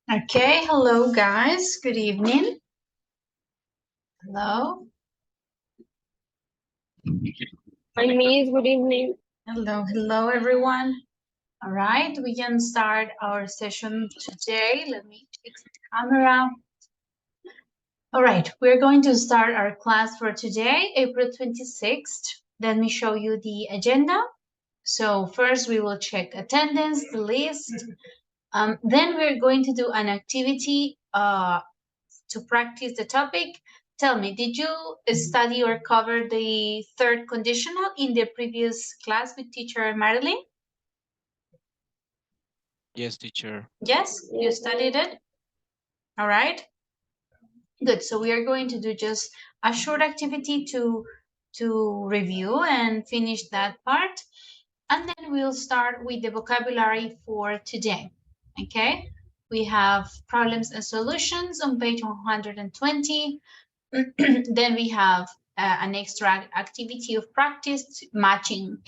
Okay, hello guys, good evening. Hello. Hi, Miss. Good evening. Hello everyone. All right, we can start our session today. Let me fix the camera. All right, we're going to start our class for today, April 26th. Let me show you the agenda. So first we will check attendance, the list. Then we're going to do an activity to practice the topic. Tell me, did you study or cover the third conditional in the previous class with teacher Marilyn? Yes, teacher. Yes, you studied it? All right. Good. So we are going to do just a short activity to review and finish that part. And then we'll start with the vocabulary for today. Okay. We have problems and solutions on page 120. Then we have an extra activity of practice matching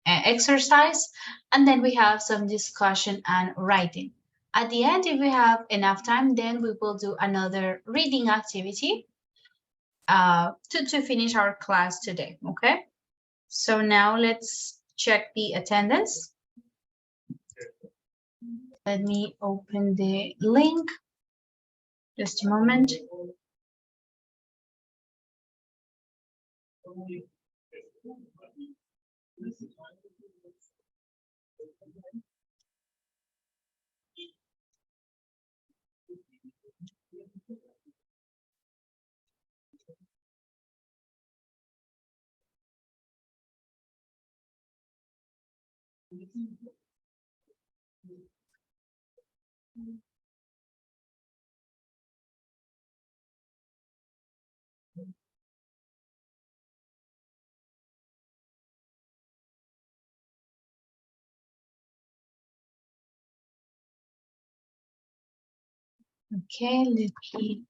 exercise, and then we have some discussion and writing. At the end, if we have enough time, then we will do another reading activity to finish our class today, okay? So now let's check the attendance. Let me open the link. Just a moment. Okay, let me.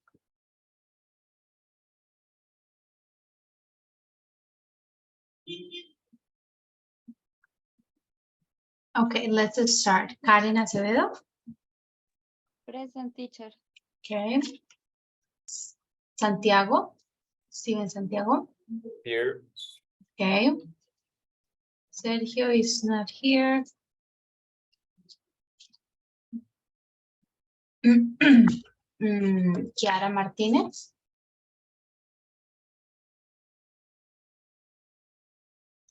Okay, let's start. Karen Acevedo. Present, teacher. Okay. Santiago. Steven Santiago. Here. Okay. Sergio is not here. Chiara Martinez.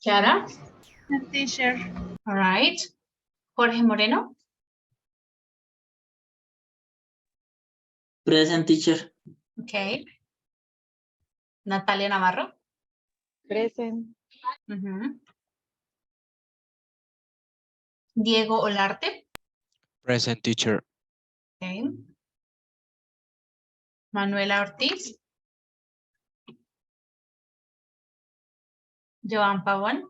Chiara. Teacher. All right. Jorge Moreno. Present, teacher. Okay. Natalia Navarro. Present. Diego Olarte. Present, teacher. Okay. Manuela Ortiz. Joan Pavón.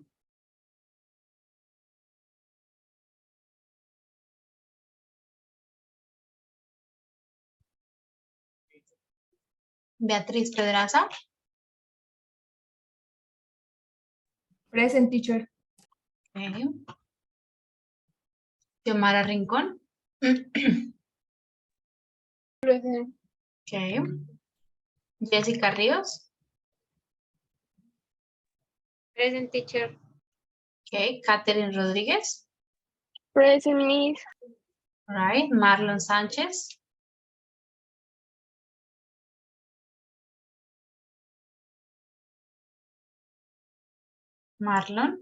Beatriz Pedraza. Present, teacher. Okay. Xiomara Rincón. Present. Okay. Jessica Ríos. Present, teacher. Okay. Catherine Rodríguez. Present, Miss. All right. Marlon Sánchez. Marlon.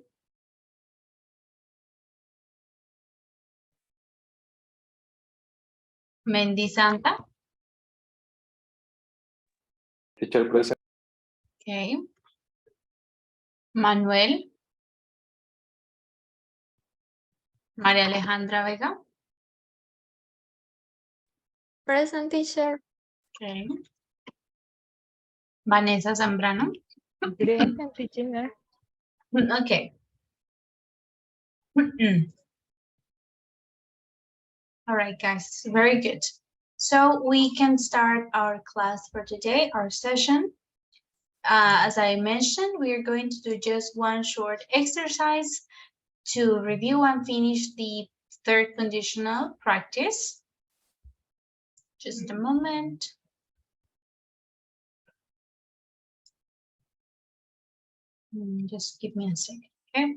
Mendy Santa. Teacher present. Okay. Manuel. María Alejandra Vega. Present, teacher. Okay. Vanessa Zambrano. Present, teacher. Okay. All right, guys, very good. So we can start our class for today, our session. As I mentioned, we are going to do just one short exercise to review and finish the third conditional practice. Just a moment. Just give me a second, okay?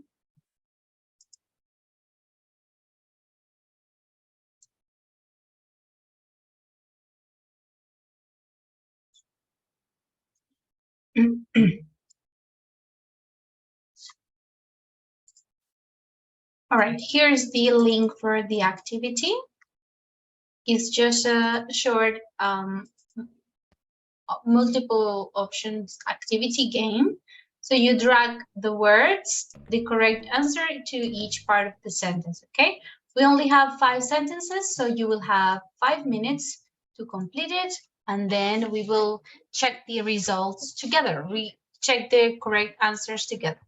All right, here's the link for the activity. It's just a short multiple options activity game. So you drag the words, the correct answer to each part of the sentence, okay? We only have 5 sentences, so you will have 5 minutes to complete it, and then we will check the results together. We check the correct answers together.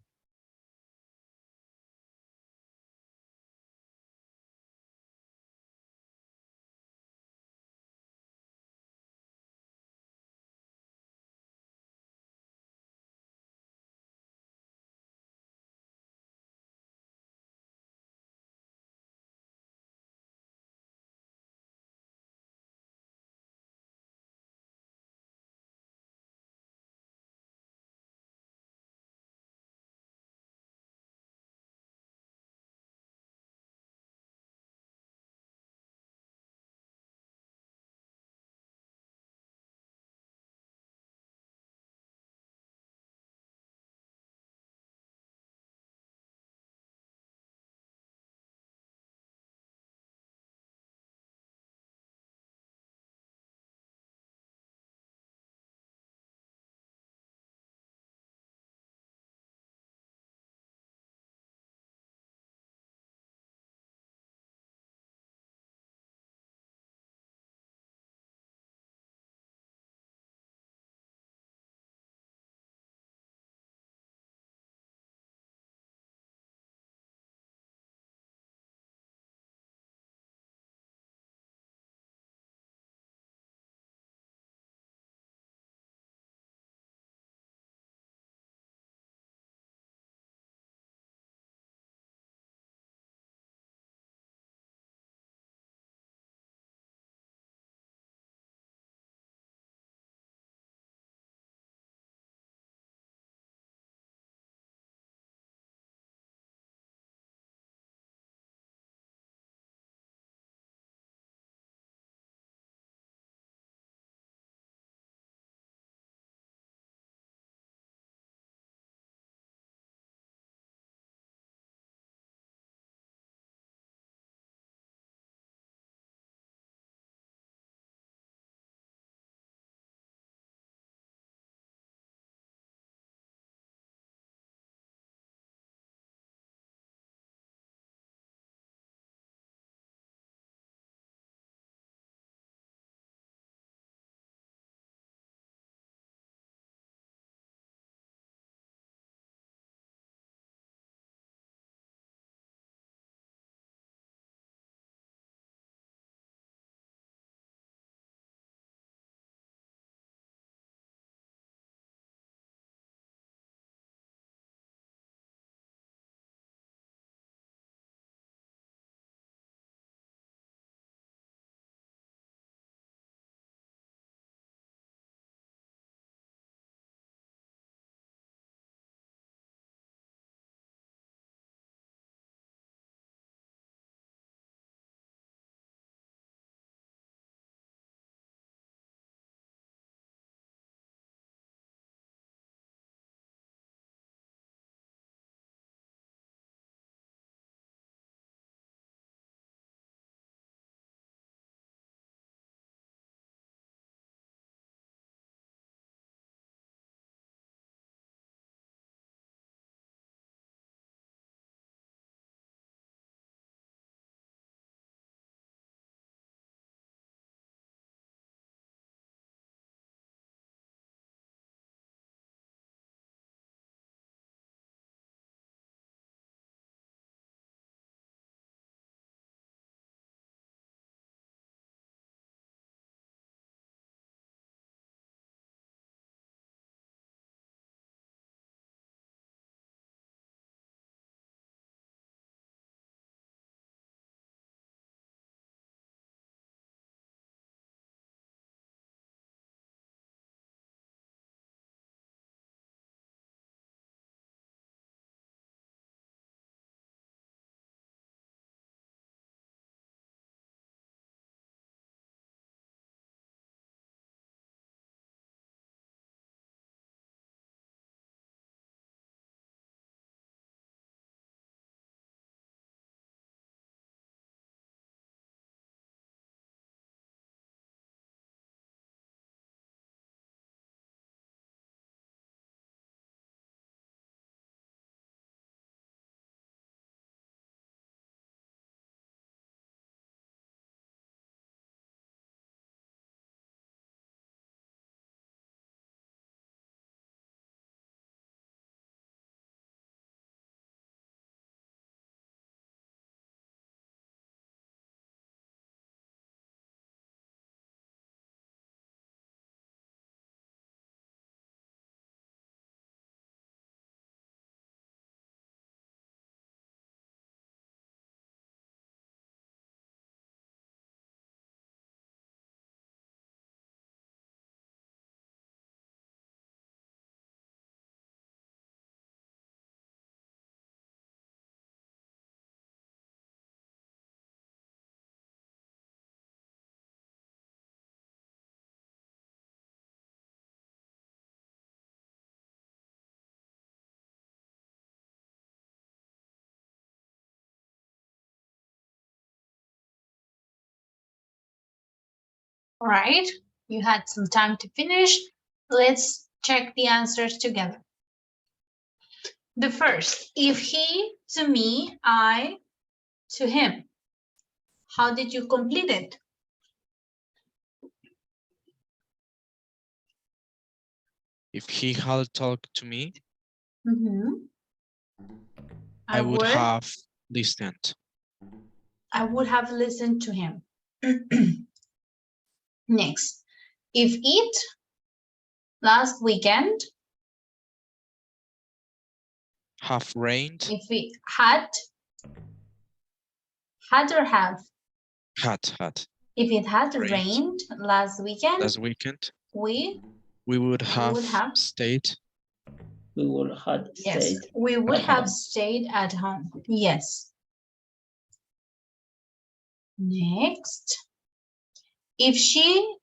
All right, you had some time to finish. Let's check the answers together. The first, if he to me, I to him. How did you complete it? If he had talked to me, I would have listened. I would have listened to him. Next, if it last weekend, Have rained. if it had or have? Had. If it had rained last weekend, we would have stayed. We would have yes, stayed. we would at have home. stayed at home. Yes. Next, if she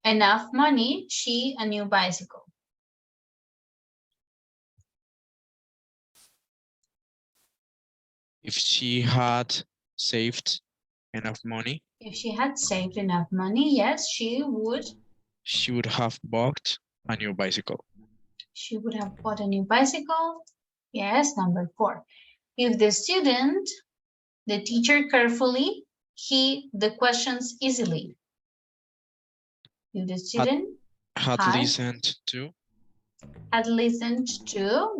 enough money, she a new bicycle. If she had saved enough money. If she had saved enough money, yes, she would have bought a new bicycle. She would have bought a new bicycle. Yes, number 4. If the student, the teacher carefully, the questions easily. If the student had listened to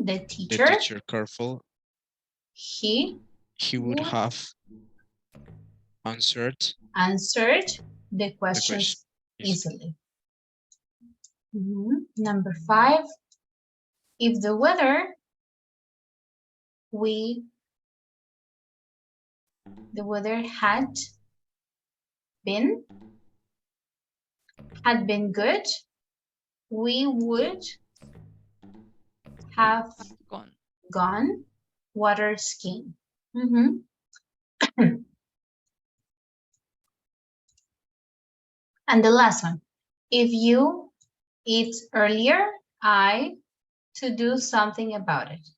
the teacher careful, he would have answered the questions easily. Number 5, if the weather had been good, we would have gone water skiing. And the last one, if you eat earlier, I to do something about it.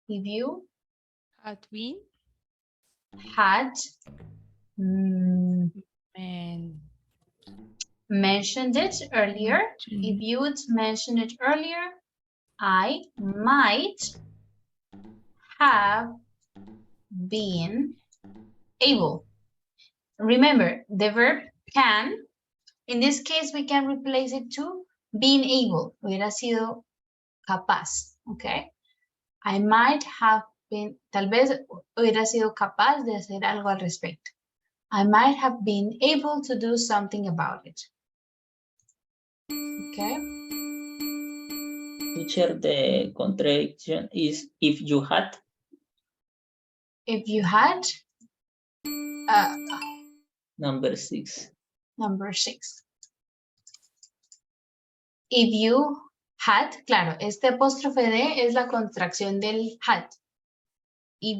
If you had mentioned it earlier, if you would mention it earlier, I might have been able. Remember, the verb can, in this case, we can replace it to being able. Hubiera sido capaz, okay? I might have been, tal vez hubiera sido capaz de hacer algo al respecto. I might have been able to do something about it. Okay. Teacher, the contradiction is if you had. If you had. Number 6. Number 6. If you had, claro, este apóstrofe D es la contracción del had. If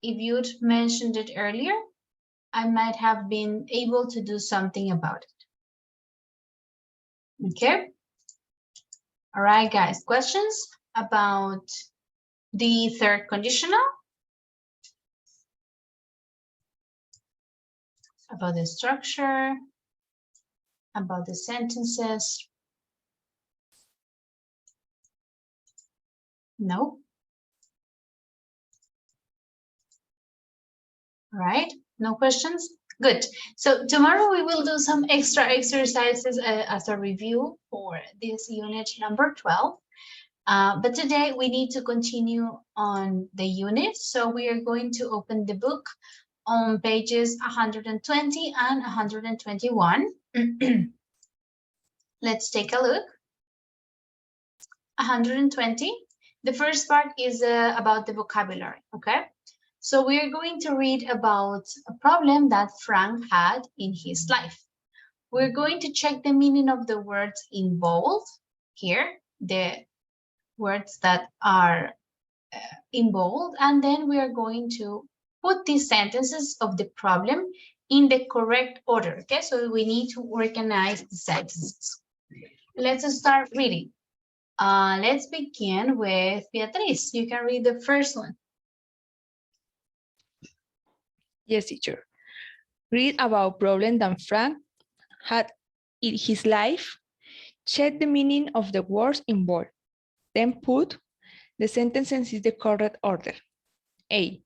you'd mentioned it earlier, I might have been able to do something about it. Okay. All right, guys, questions about the third conditional? About the structure, about the sentences? No? All right, no questions? Good. So tomorrow we will do some extra exercises as a review for this unit number 12. But today we need to continue on the unit. So we are going to open the book on pages 120 and 121. Let's take a look. 120. The first part is about the vocabulary, okay? So we are going to read about a problem that Frank had in his life. We're going to check the meaning of the words in bold here, the words that are in bold, and then we are going to put these sentences of the problem in the correct order, okay? So we need to organize the sentences. Let's start reading. Let's begin with Beatriz. You can read the first one. Yes, teacher. Read about problem that Frank had in his life. Check the meaning of the words involved. Then put the sentences in the correct order. A.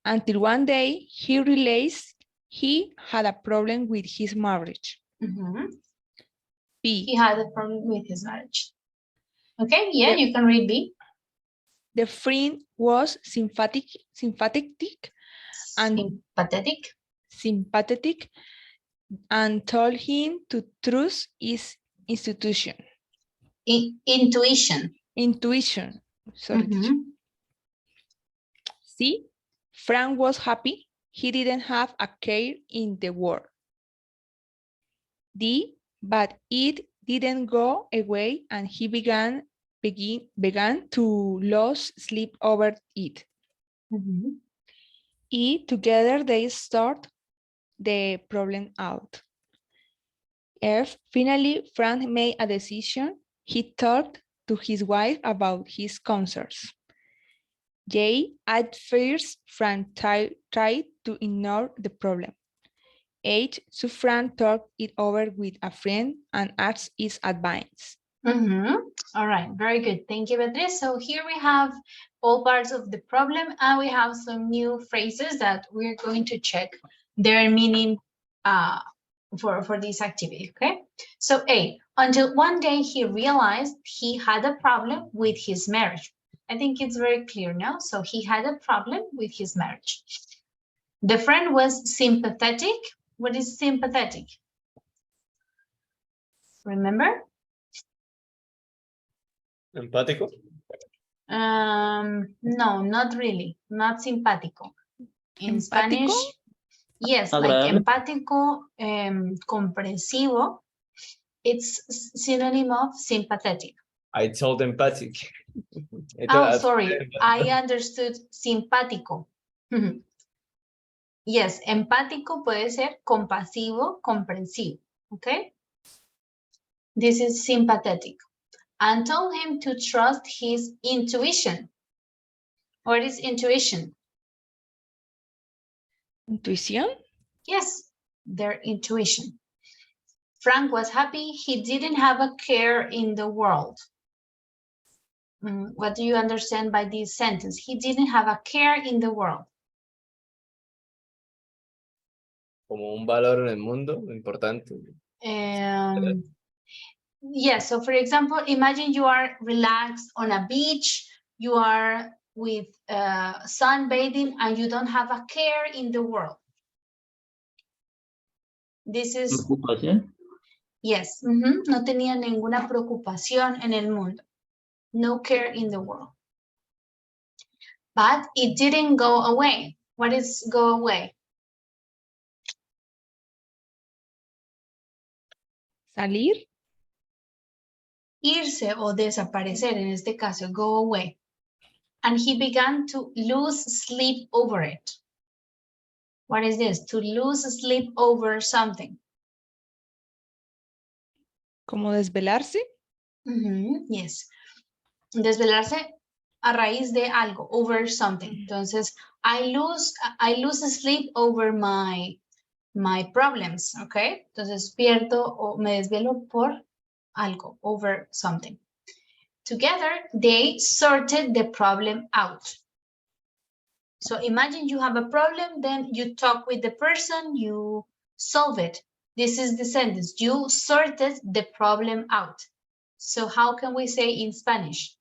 Until one day he realized he had a problem with his marriage. Mhm. B. He had a problem with his marriage. Okay, yeah, you can read B. The friend was sympathetic and sympathetic and told him to trust his institution. Intuition. Sorry. Mhm. C. Frank was happy. He didn't have a care in the world. D. But it didn't go away and he began to lose sleep over it. Mhm. E. Together they sort the problem out. F. Finally, Frank made a decision. He talked to his wife about his concerns. J. At first, Frank tried to ignore the problem. H. So Frank talked it over with a friend and asked his advice. All right, very good. Thank you, Beatriz. So here we have all parts of the problem and we have some new phrases that we're going to check their meaning for this activity, okay? So A, until one day he realized he had a problem with his marriage. I think it's very clear now. So he had a problem with his marriage. The friend was sympathetic. What is sympathetic? Remember? Empático. No, not really. Not simpático. In Empático? Spanish, yes, like Agradable. empático, comprensivo. It's synonym of sympathetic. I told empathic. Oh, sorry, I understood simpático. Yes, empático puede ser compasivo, comprensivo, okay? This is sympathetic. And told him to trust his intuition. What is intuition? Intuición? Yes, their intuition. Frank was happy. He didn't have a care in the world. What do you understand by this sentence? He didn't have a care in the world. Como un valor en el mundo importante. Yes, so for example, imagine you are relaxed on a beach, you are with sunbathing and you don't have a care in the world. This is... Preocupación. Yes, no tenía ninguna preocupación en el mundo. No care in the world. But it didn't go away. What is go away? Salir. Irse o desaparecer, en este caso, go away. And he began to lose sleep over it. What is this? To lose sleep over something. Como desvelarse. Yes. Desvelarse a raíz de algo, over something. Entonces, I lose sleep over my problems, okay? Entonces, pierdo o me desvelo por algo, over something. Together, they sorted the problem out. So imagine you have a problem, then you talk with the person, you solve it. This is the sentence. You sorted the problem out. So how can we say in Spanish?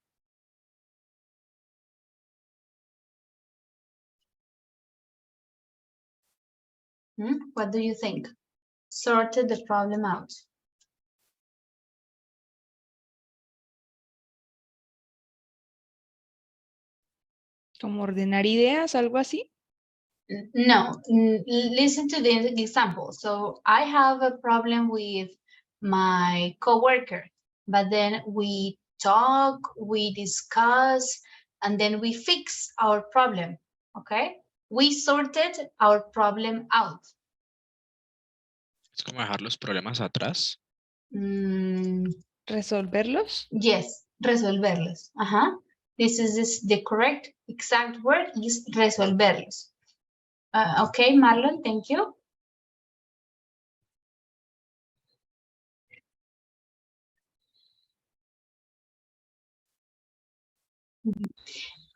What do you think? Sorted the problem out. Como ordenar ideas, algo así. No, listen to the example. So I have a problem with my coworker, but then we talk, we discuss, and then we fix our problem, okay? We sorted our problem out. Es como dejar los problemas atrás. Resolverlos. Yes, resolverlos. This is the correct exact word is resolverlos. Okay, Marlon, thank you.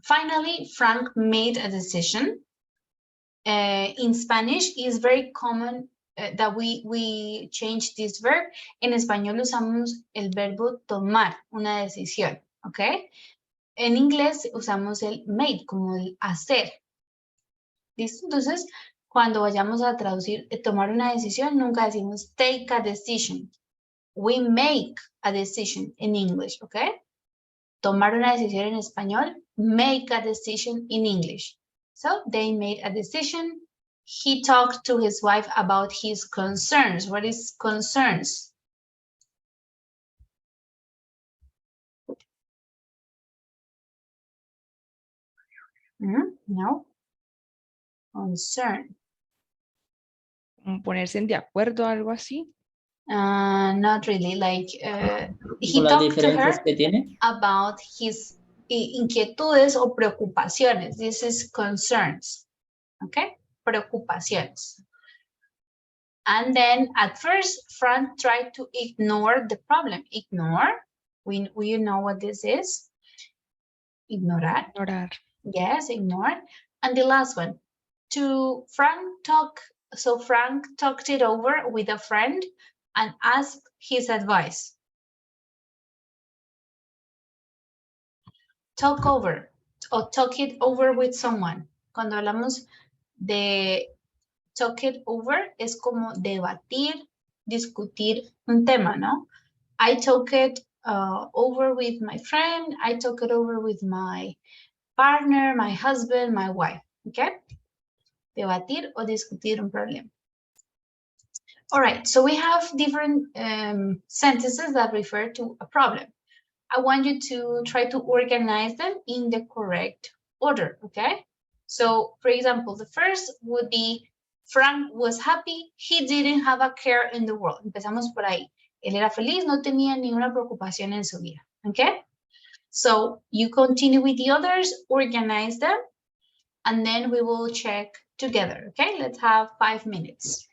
Finally, Frank made a decision. In Spanish, is very common that we change this verb. En español usamos el verbo tomar, una decisión, ¿ok? En inglés usamos el made, como el hacer. ¿Listo? Entonces, cuando vayamos a traducir, tomar una decisión, nunca decimos take a decision. We make a decision in English, ¿ok? Tomar una decisión en español, make a decision in English. So, they made a decision. He talked to his wife about his concerns. What is concerns? No. Concern. Ponerse de acuerdo, algo así. Not really. Like, he Las talked to diferencias her que tiene. about his inquietudes o preocupaciones. This is concerns. Okay? Preocupaciones. And then at first, Frank tried to ignore the problem. Ignore. We know what this is. Ignorar. Ignorar. Yes, ignore. And the last one, Frank talked it over with a friend and asked his advice. Talk over o talk it over with someone. Cuando hablamos de talk it over, es como debatir, discutir un tema, ¿no? I talk it over with my friend. I talk it over with my partner, my husband, my wife, okay? Debatir o discutir un problema. All right, so we have different sentences that refer to a problem. I want you to try to organize them in the correct order, okay? So, for example, the first would be, Frank was happy, he didn't have a care in the world. Empezamos por ahí. Él era feliz, no tenía ninguna preocupación en su vida, okay? So, you continue with the others, organize them, and then we will check together, okay? Let's have 5 minutes.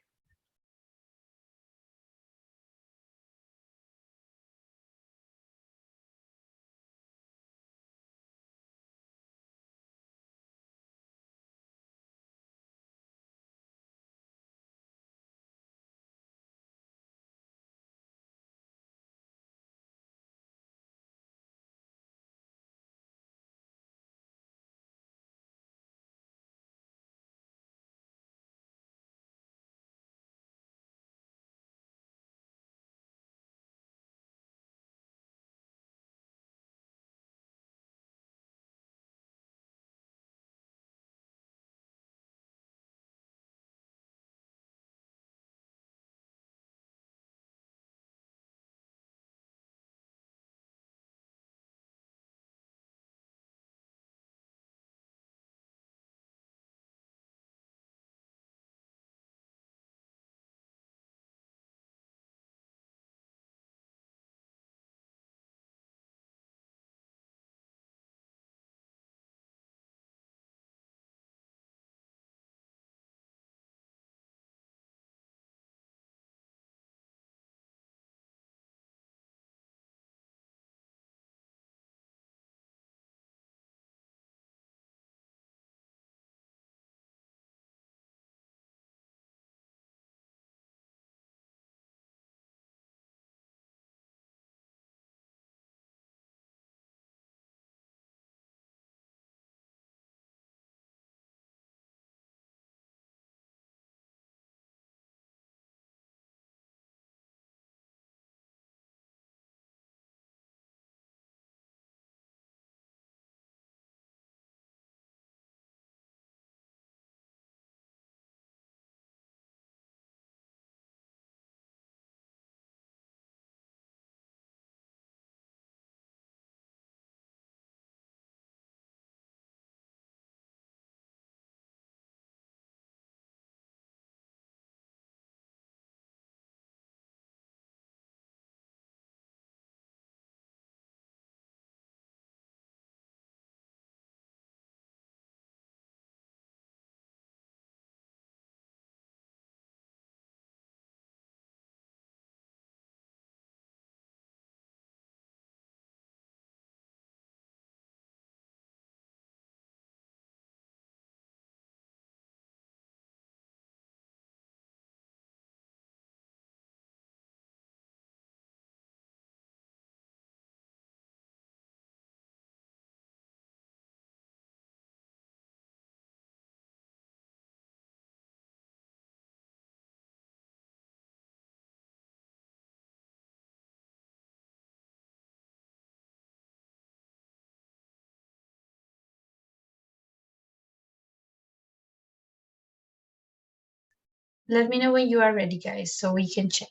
Let me know when you are ready, guys, so we can check.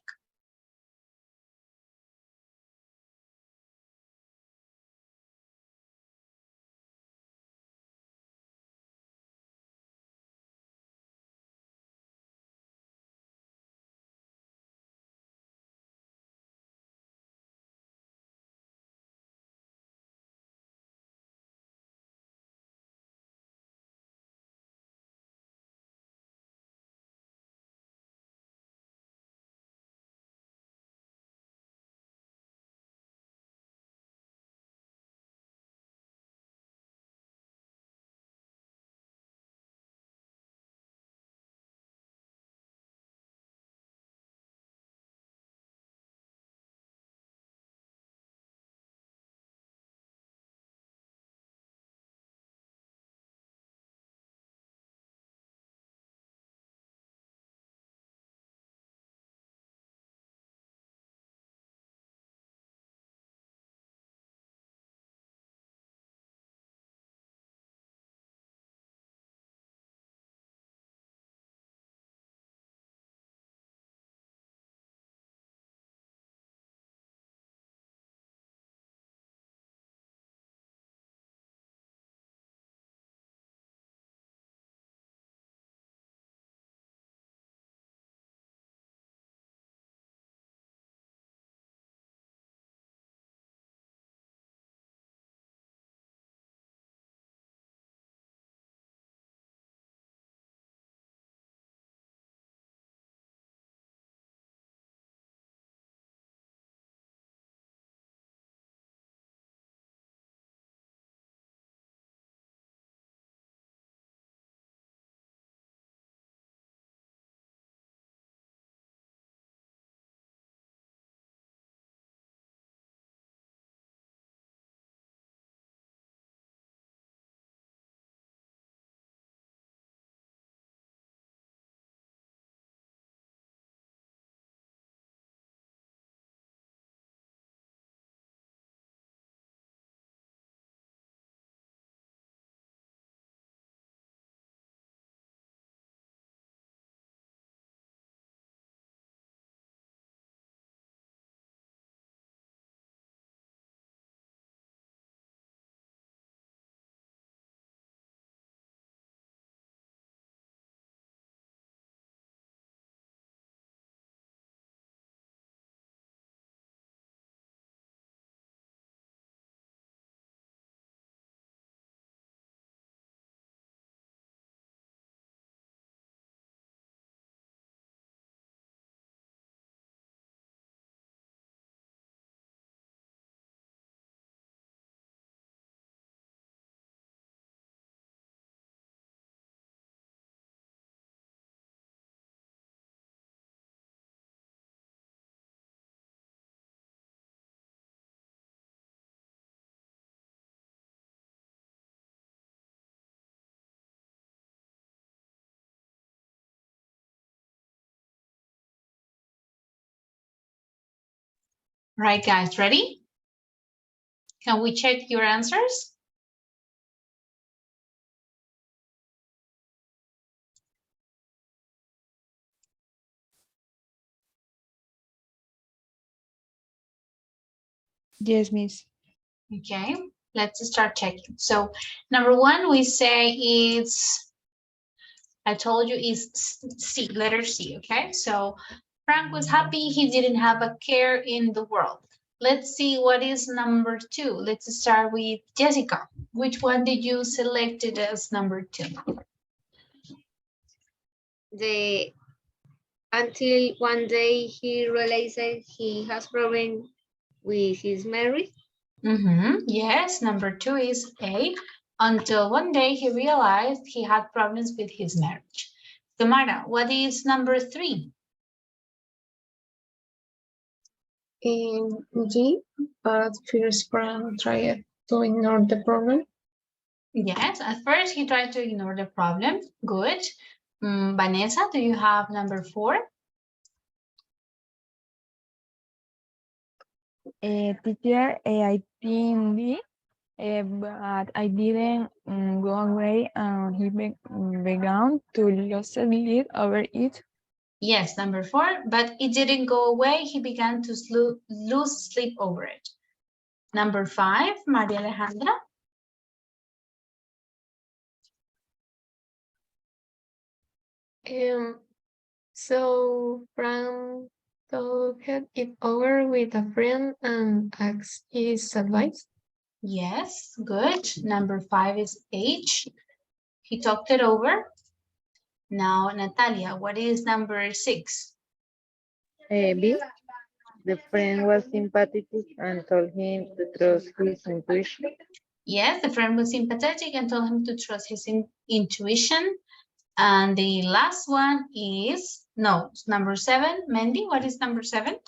Right, guys, ready? Can we check your answers? Yes, Miss. Okay, let's start checking. So number one, we say it's, I told you is C, letter C, okay? So Frank was happy he didn't have a care in the world. Let's see what is number two. Let's start with Jessica. Which one did you select it as number two? The until one day he realizes he has problem with his marriage. Yes, number two is A. Until one day he realized he had problems with his marriage. Tamara, what is number three? G, but first Fran tried to ignore the problem. Yes, at first he tried to ignore the problem. Good. Vanessa, do you have number four? Teacher, I think B, but I didn't go away and he began to lose sleep over it. Yes, number 4, but it didn't go away. He began to lose sleep over it. Number 5, Maria Alejandra. So Frank talked it over with a friend and asked his advice. Yes, good. Number 5 is H. He talked it over. Now, Natalia, what is number 6? B. The friend was sympathetic and told him to trust his intuition. Yes, the friend was sympathetic and told him to trust his intuition. And the last one is, no, number 7. Mandy, what is number 7?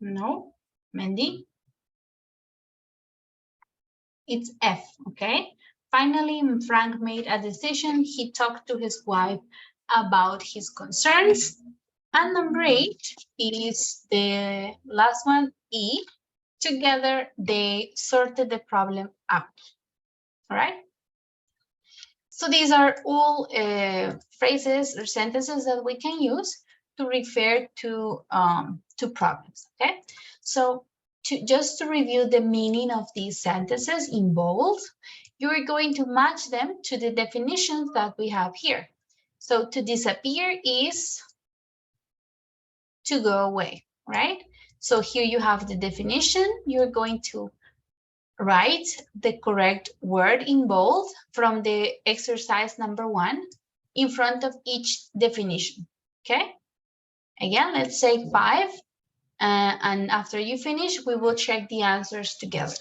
No, Mandy. It's F, okay? Finally, Frank made a decision. He talked to his wife about his concerns. And number 8 is the last one, E. Together, they sorted the problem out, all right? So these are all phrases or sentences that we can use to refer to problems, okay? So just to review the meaning of these sentences in bold, you're going to match them to the definitions that we have here. So to disappear is to go away, right? So here you have the definition. You're going to write the correct word in bold from the exercise number 1 in front of each definition, okay? Again, let's say 5, and after you finish, we will check the answers together.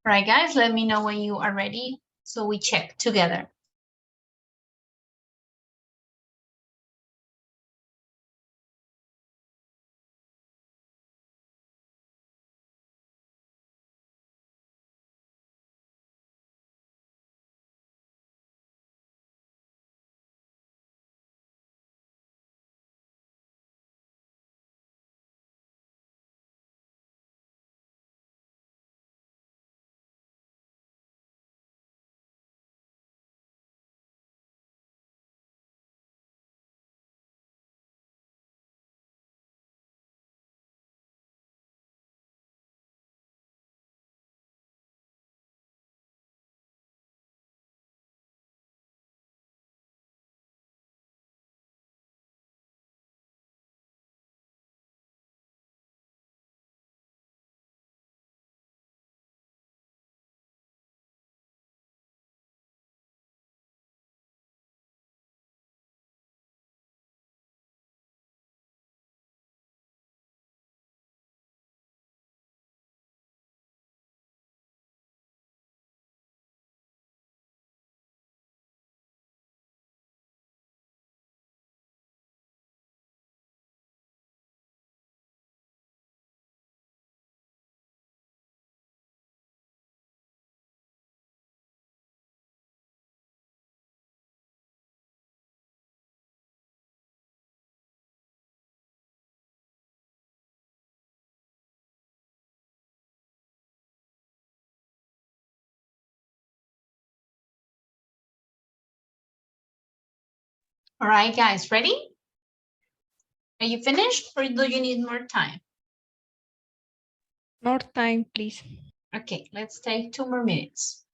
Right, guys, let me know when you are ready so we check together. All right, guys, ready? Are you finished or do you need more time? More time, please. Okay, let's take 2 more minutes.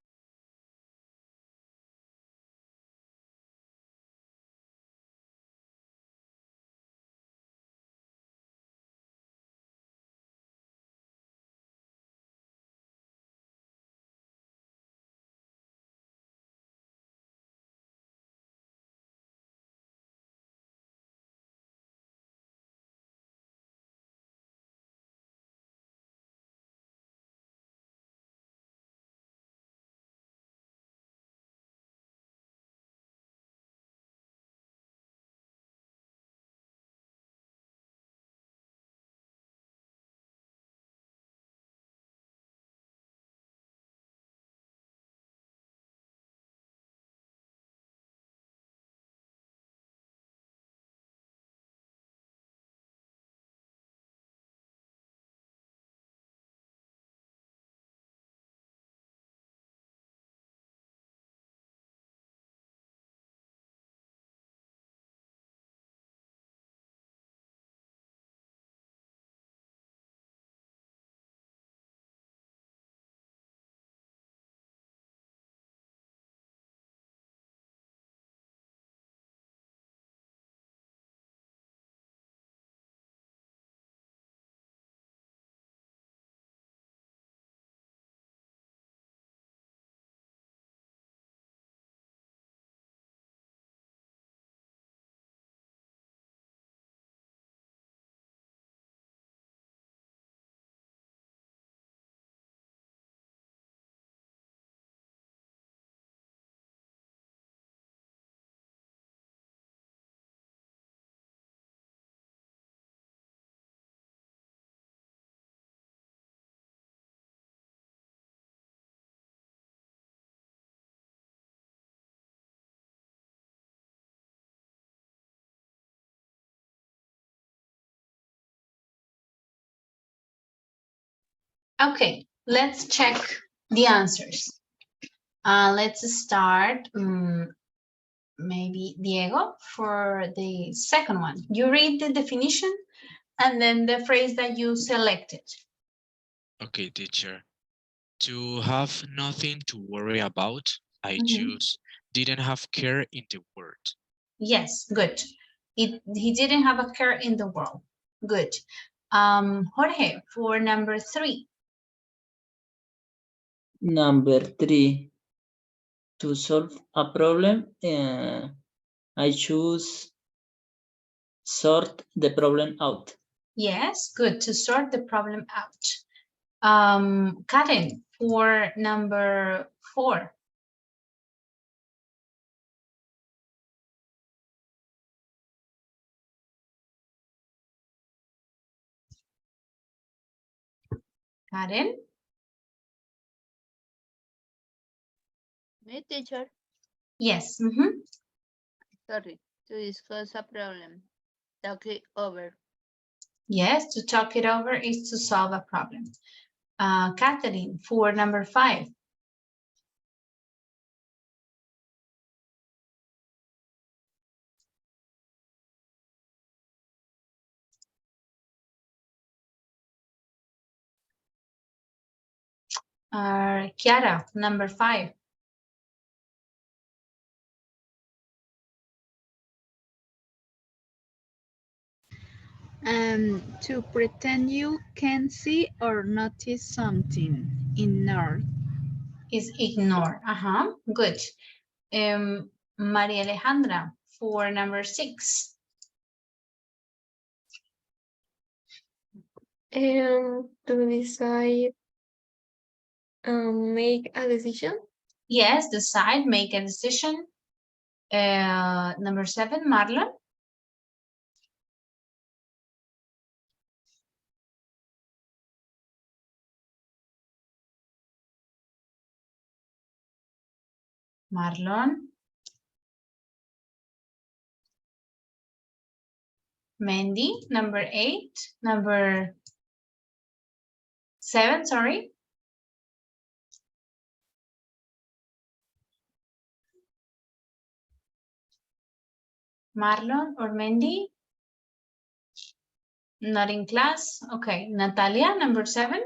Okay, let's check the answers. Let's start, maybe Diego, for the second one. You read the definition and then the phrase that you selected. Okay, teacher. To have nothing to worry about, I choose didn't have care in the world. Yes, good. He didn't have a care in the world. Good. Jorge, for number 3. Number 3, to solve a problem, I choose sort the problem out. Yes, good. To sort the problem out. Karen, for number 4. Karen? Me, teacher. Yes. Sorry. To discuss a problem. Talk it over. Yes, to talk it over is to solve a problem. Catherine, for number 5. Kiara, number 5. To pretend you can see or notice something. Ignore. Is ignore. Good. Maria Alejandra, for number 6. To decide, make a decision. Yes, decide, make a decision. Number 7, Marlon. Marlon. Mandy, number 8. Number 7, sorry. Marlon or Mandy? Not in class. Okay, Natalia, number 7.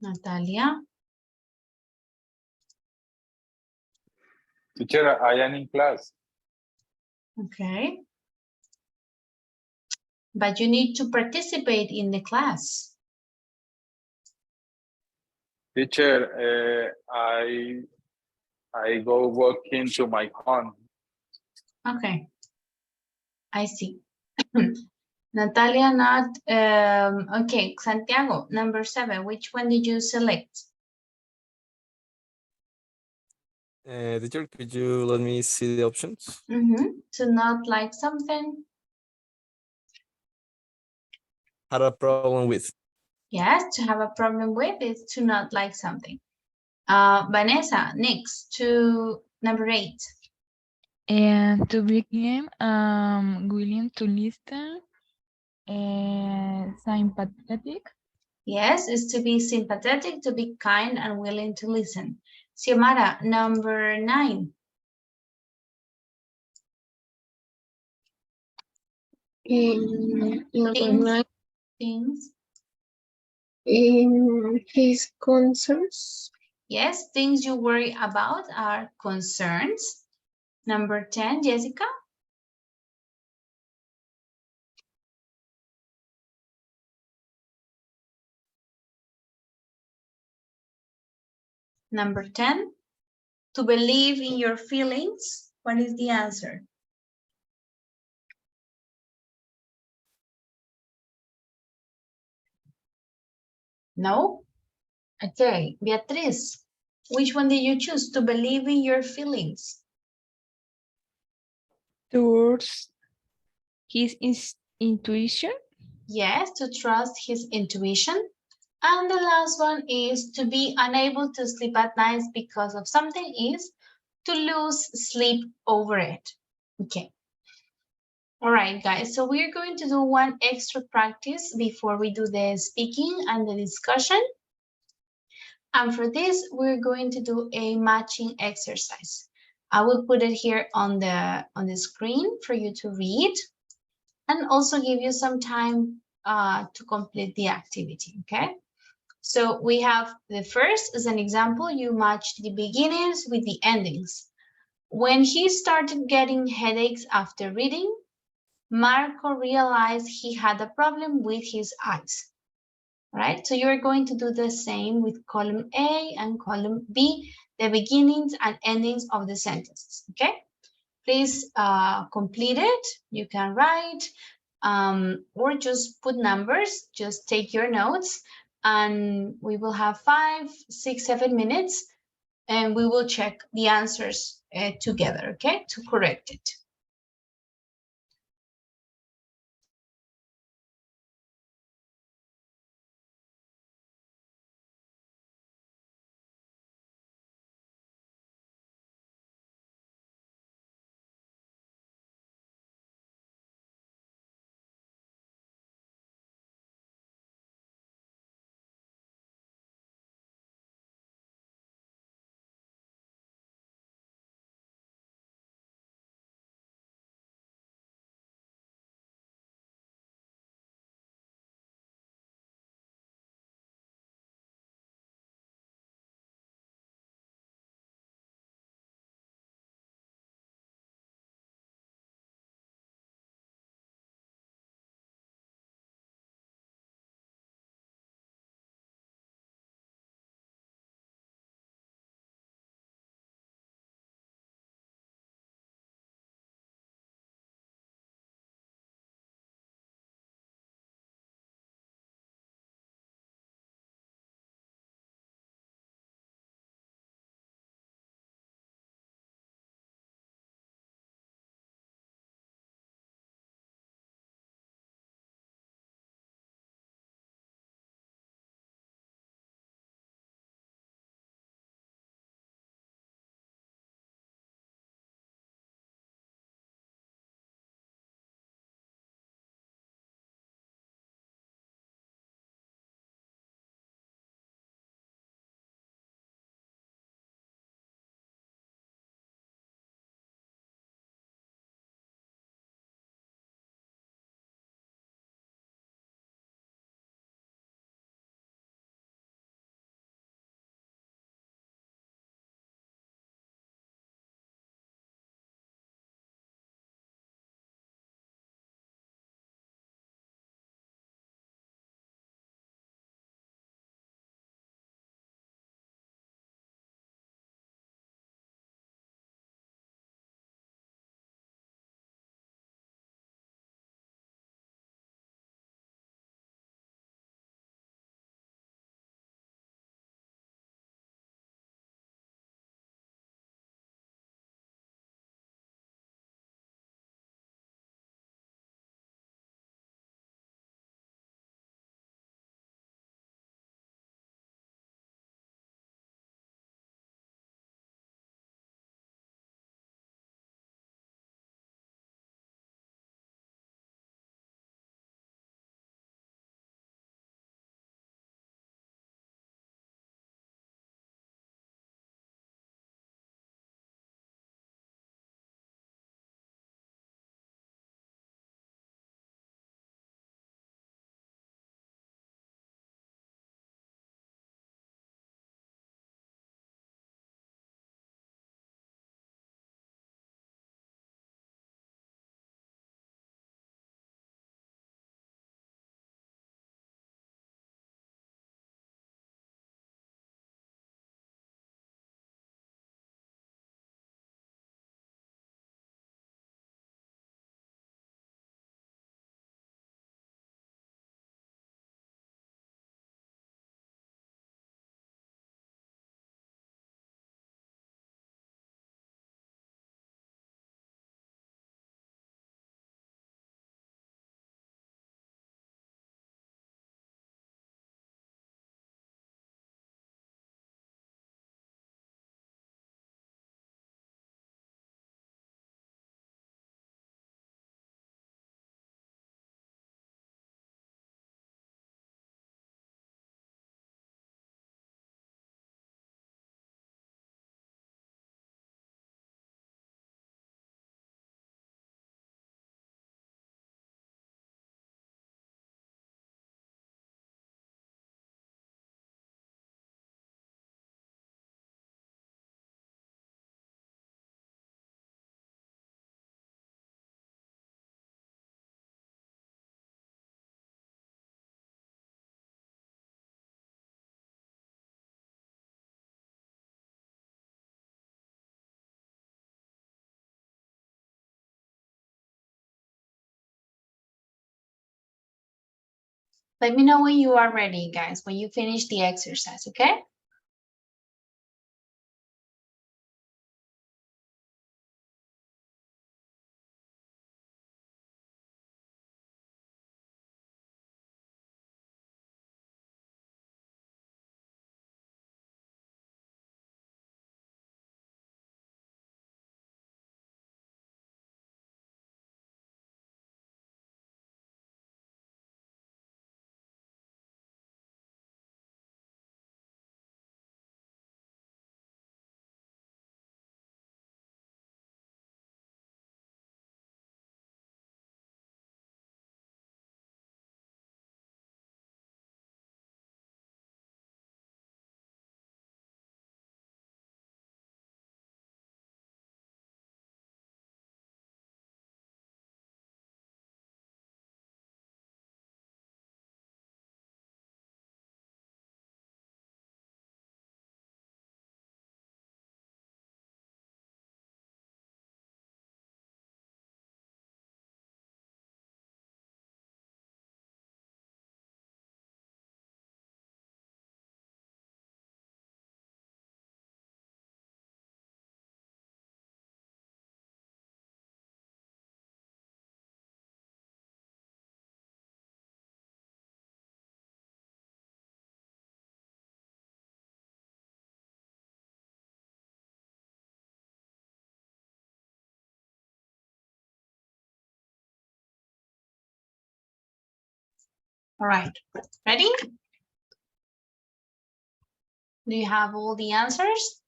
Natalia. Teacher, I am in class. Okay. But you need to participate in the class. Teacher, I go walking to my home. Okay. I see. Natalia, not, okay, Santiago, number 7, which one did you select? Teacher, could you let me see the options? To not like something. Had a problem with. Yes, to have a problem with is to not like something. Vanessa, next to number 8. And to begin, willing to listen, sympathetic. Yes, is to be sympathetic, to be kind and willing to listen. Xiomara, number 9. Number 9. Things. His concerns. Yes, things you worry about are concerns. Number 10, Jessica. Number 10, to believe in your feelings. What is the answer? No? Okay, Beatriz, which one did you choose? To believe in your feelings. Towards his intuition. Yes, to trust his intuition. And the last one is to be unable to sleep at night because of something is to lose sleep over it. Okay. All right, guys. So we're going to do one extra practice before we do the speaking and the discussion. And for this, we're going to do a matching exercise. I will put it here on the screen for you to read and also give you some time to complete the activity, okay? So we have the first as an example, you match the beginnings with the endings. When he started getting headaches after reading, Marco realized he had a problem with his eyes. right? So you're going to do the same with column A and column B, the beginnings and endings of the sentences, okay? Please complete it. You can write or just put numbers, just take your notes, and we will have 5, 6, 7 minutes, and we will check the answers together, okay, to correct it. Let me know when you are ready, guys, when you finish the exercise, okay? All right, ready? Do you have all the answers?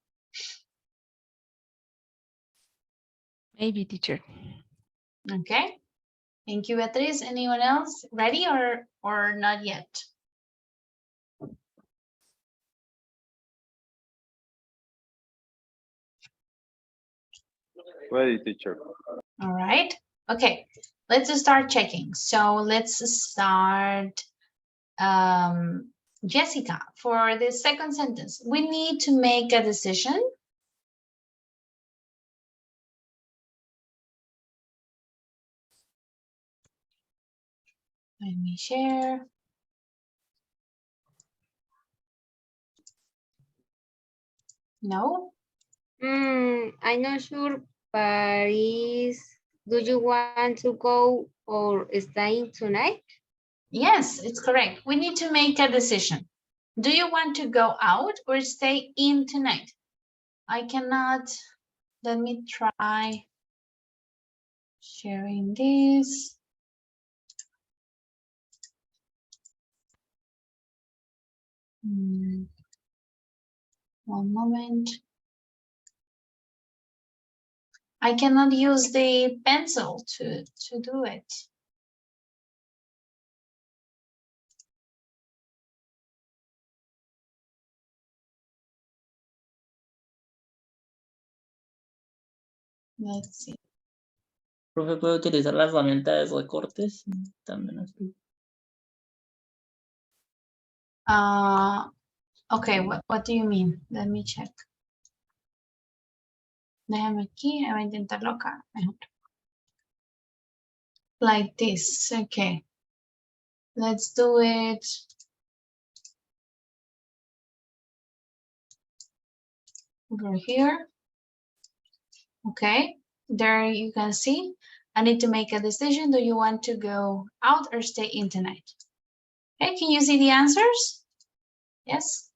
Maybe, teacher. Okay. Thank you, Beatriz. Anyone else ready or not yet? Ready, teacher. All right. Okay. Let's start checking. So let's start, Jessica, for the second sentence. We need to make a decision. Let me share. No? I'm not sure, Paris. Do you want to go or stay tonight? Yes, it's correct. We need to make a decision. Do you want to go out or stay in tonight? I cannot. Let me try sharing this. One moment. I cannot use the pencil to do it. Let's see. Profe, ¿puede utilizar la herramienta de recortes? También así. Okay, what do you mean? Let me check. Déjame aquí, voy a intentarlo acá. Mejor. Like this, okay. Let's do it. Over here. Okay, there you can see. I need to make a decision. Do you want to go out or stay in tonight? Okay, can you see the answers? Yes?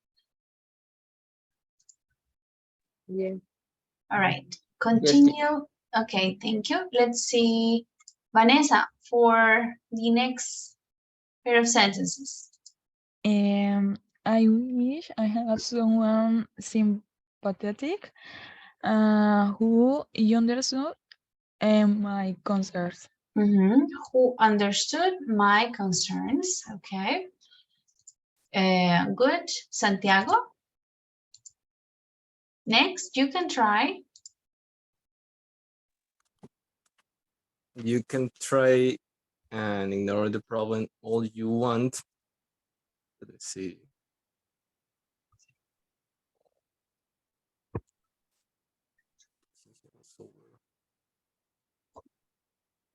Yes. All right, continue. Okay, thank you. Let's see, Vanessa, for the next pair of sentences. I wish I had someone sympathetic who understood my concerns. Who understood my concerns. Okay. Good. Santiago. Next, you can try. You can try and ignore the problem all you want. Let's see.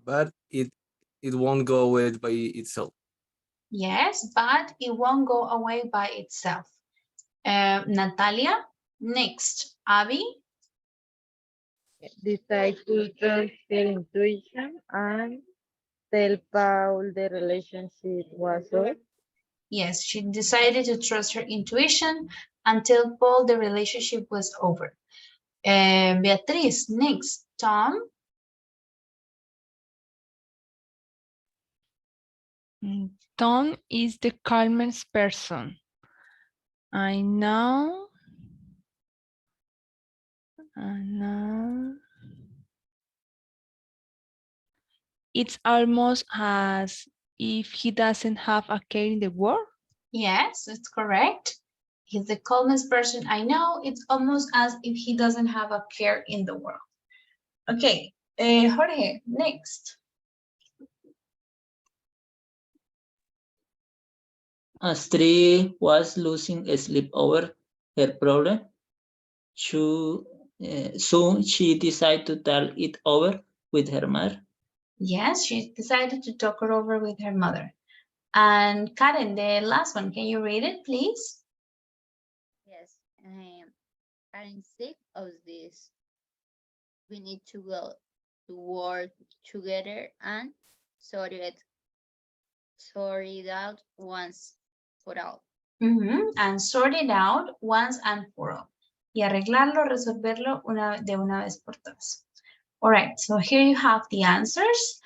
But it won't go away by itself. Yes, but it won't go away by itself. Natalia, next. Abby? Decide to trust her intuition and tell Paul the relationship was over. Yes, she decided to trust her intuition until Paul the relationship was over. Beatriz, next. Tom? Tom is the calmest person. I know. It's almost as if he doesn't have a care in the world. Yes, it's correct. He's the calmest person I know. It's almost as if he doesn't have a care in the world. Okay, Jorge, next. Astrid was losing sleep over her problem. Soon she decided to tell it over with her mother. Yes, she decided to talk it over with her mother. And Karen, the last one, can you read it, please? Yes, I'm sick of this. We need to go to work together and sort it out once for all. And sort it out once and for all. Y arreglarlo, resolverlo de una vez por todas. All right, so here you have the answers.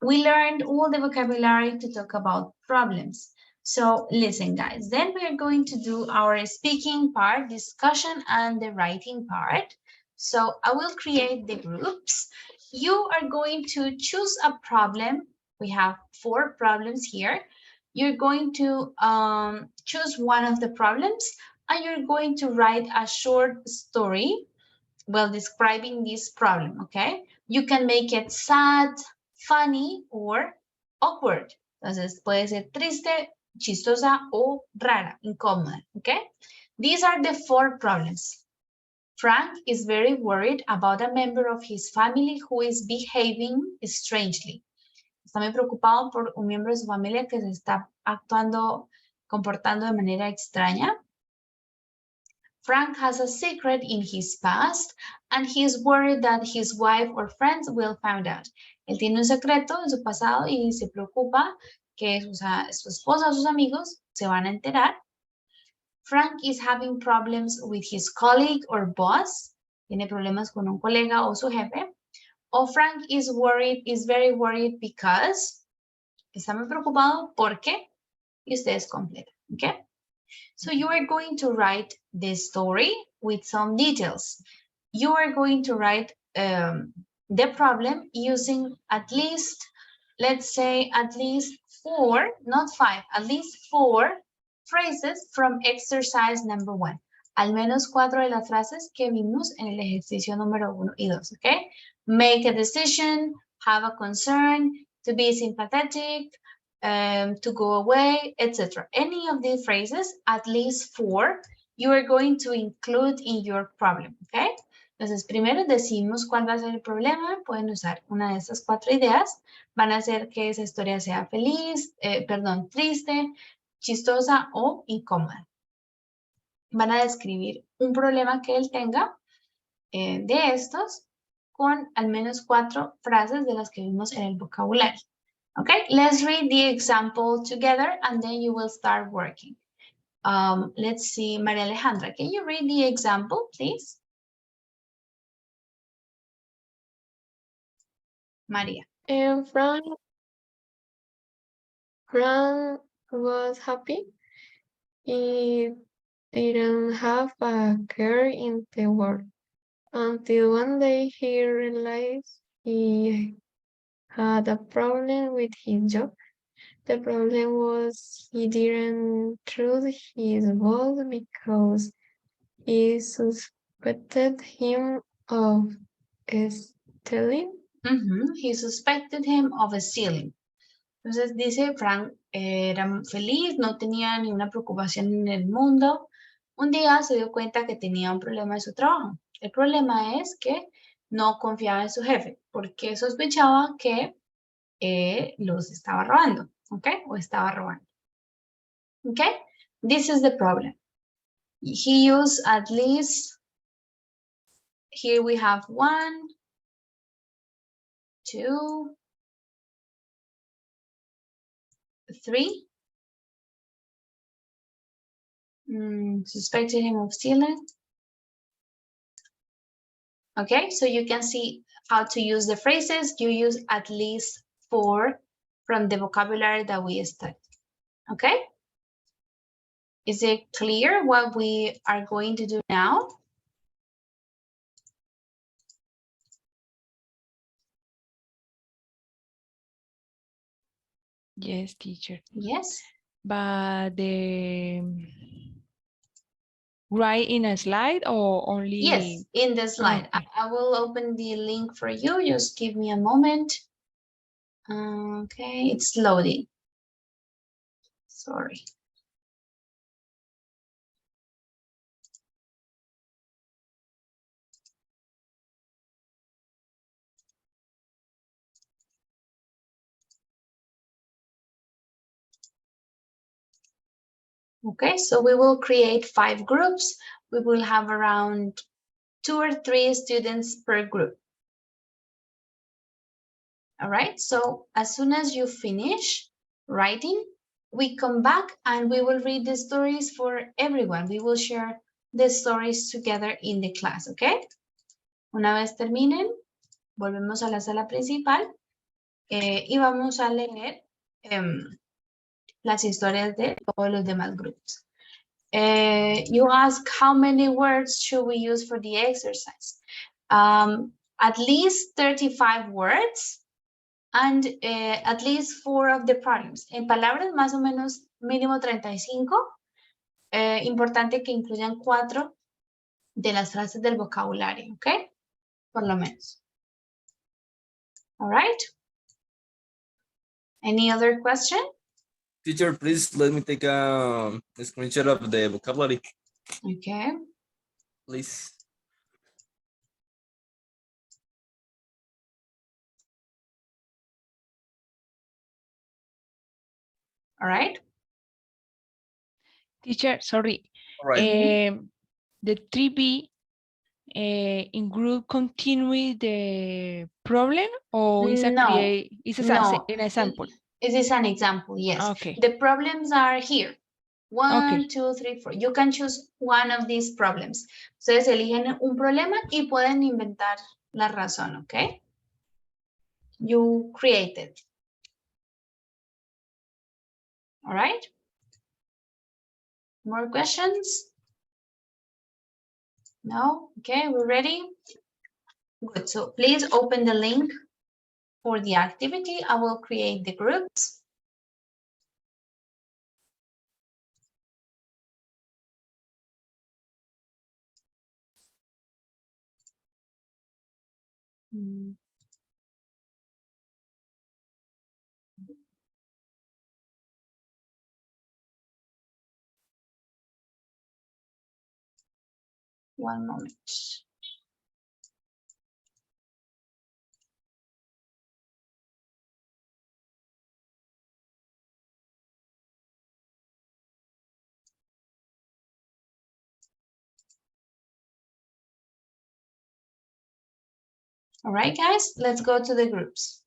We learned all the vocabulary to talk about problems. So listen, guys, then we are going to do our speaking part, discussion, and the writing part. So I will create the groups. You are going to choose a problem. We have 4 problems here. You're going to choose one of the problems, and you're going to write a short story while describing this problem, okay? You can make it sad, funny, or awkward. Entonces, puede ser triste, chistosa, o rara, incómoda, okay? These are the 4 problems. Frank is very worried about a member of his family who is behaving strangely. Está muy preocupado por un miembro de su familia que se está comportando de manera extraña. Frank has a secret in his past and he is worried that his wife or friends will find out. Él tiene un secreto en su pasado y se preocupa que su esposa o sus amigos se van a enterar. Frank is having problems with his colleague or boss. Tiene problemas con un colega o su jefe. O Frank is very worried because está muy preocupado porque y ustedes completan, ¿ok? So you are going to write the story with some details. You are going to write the problem using at least, let's say at least 4, not 5, at least 4 phrases from exercise number 1. Al menos 4 de las frases que vimos en el ejercicio número 1 y 2, okay? Make a decision, have a concern, to be sympathetic, to go away, etc. Any of these phrases, at least 4, you are going to include in your problem, okay? Entonces, primero decimos cuál va a ser el problema. Pueden usar una de estas 4 ideas. Van a hacer que esa historia sea feliz, triste, chistosa o incómoda. Van a describir un problema que él tenga de estos con al menos 4 frases de las que vimos en el vocabulario. Okay, let's read the example together and then you will start working. Let's see, Maria Alejandra, can you read the example, please? Maria. And Frank was happy. He didn't have a care in the world until one day he realized he had a problem with his job. The problem was he didn't trust his boss because he suspected him of stealing. He suspected him of stealing. Entonces dice, Frank era feliz, no tenía ninguna preocupación en el mundo. Un día se dio cuenta que tenía un problema en su trabajo. El problema es que no confiaba en su jefe porque sospechaba que los estaba robando, ¿ok? O estaba robando. Okay, this is the problem. He used at least, here we have 1, 2, 3. Suspected him of stealing. Okay, so you can see how to use the phrases. You use at least 4 from the vocabulary that we studied. Okay? Is it clear what we are going to do now? Yes, teacher. Yes. But the write in a slide or only? Yes, in the slide. Okay. I will open the link for you. Just give me a moment. Okay, it's loading. Sorry. Okay, so we will create 5 groups. We will have around 2 or 3 students per group. All right, so as soon as you finish writing, we come back and we will read the stories for everyone. We will share the stories together in the class, okay? Una vez terminen, volvemos a la sala principal y vamos a leer las historias de todos los demás grupos. You ask how many words should we use for the exercise? At least 35 words and at least 4 of the problems. En palabras más o menos mínimo 35. Importante que incluyan 4 de las frases del vocabulario, ¿ok? Por lo menos. All right. Any other question? Teacher, please let me take a screenshot of the vocabulary, Okay. please. All right. Teacher, sorry. All right. The 3B in group continue the problem or is a No, create is no. an example? It is an example, yes. Okay. The problems are here. 1, Okay. 2, 3, 4. You can choose one of these problems. Ustedes eligen un problema y pueden inventar la razón, ¿ok? You create it. All right. More questions? No? Okay, we're ready? Good. So please open the link for the activity. I will create the groups. One moment. All right, guys, let's go to the groups.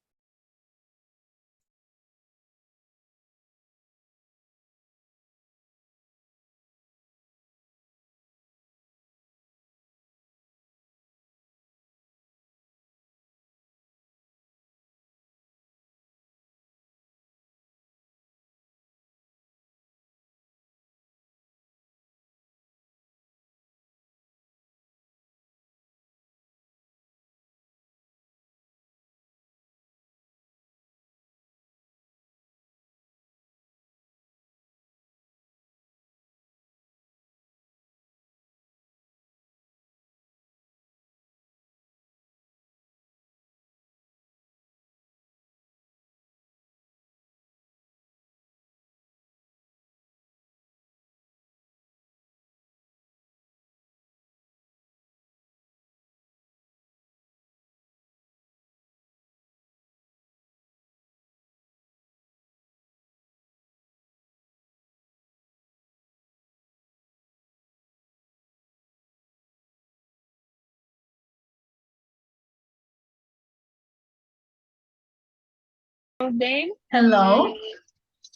of them. Hello.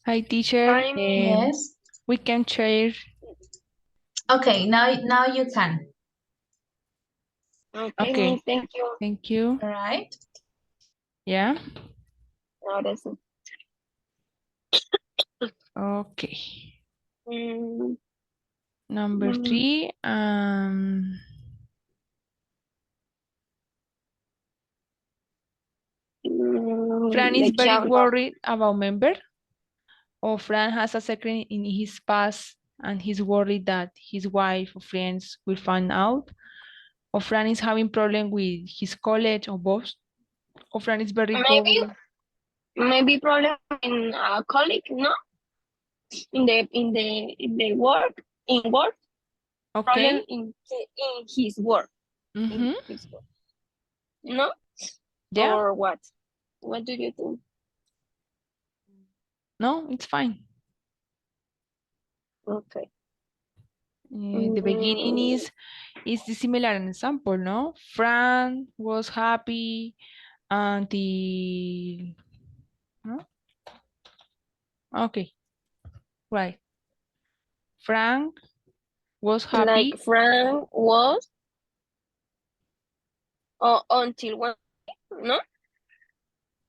Hi, teacher. I'm Yes. We can share. Okay, now you can. okay, Okay. Miss, thank you. Thank you. All right. Yeah. Ahora sí. Okay. Mm, Number mm, 3. Fran is ¿de qué very habla? worried about member. Or Fran has a secret in his past and he's worried that his wife or friends will find out. Or Fran is having problem with his college or boss. Or Fran is very Maybe, worried. maybe problem in a colleague, no? In the work, in work, problem Okay. in his work, in Mm-hmm. his work, no? Yeah. Or what? What do you think? No, it's fine. Okay. The beginning Mm, is the similar example, no? Fran was happy until, no? Okay, right. Frank was like happy. Frank was until one, no?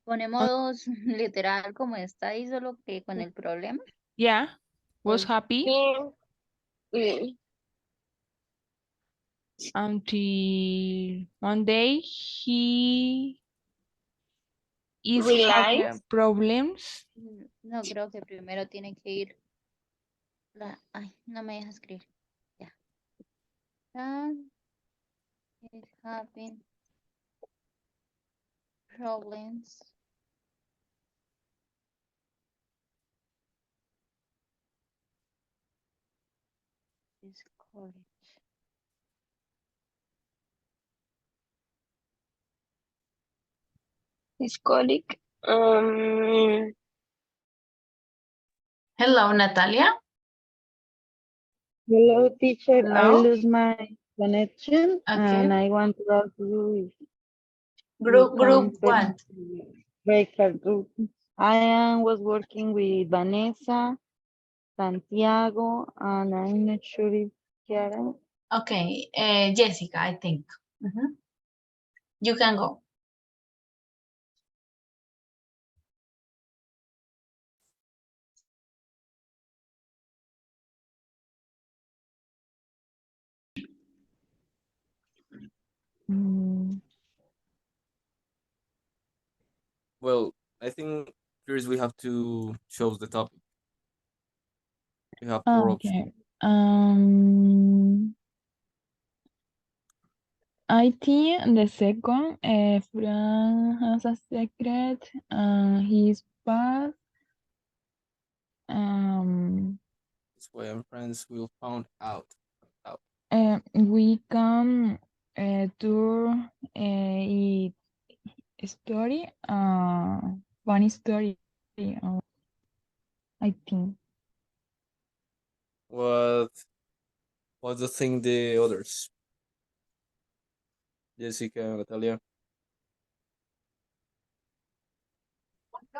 Ponemos literal como está ahí, solo que con el problema. Yeah, was Pues, happy Mm, mm, until one day he is having realize problems. no, creo que primero tiene que ir ay, no me deja escribir. Ya. It having problems with college. his colleague. Hello, Natalia. Hello, teacher. I Hello. lose my connection Okay. and I want to ask you if you Group can what? break a group. Was working with Vanessa, Santiago, and I'm not sure if Kiara. Okay, Jessica, I think. You can go. Mm, Well, I think first we have to choose the topic. We have four options. okay. I think the second, Fran has a secret. His past. That's why I'm friends will find out. We can do a story, funny story. I think. What do you think the others? Jessica, Natalia.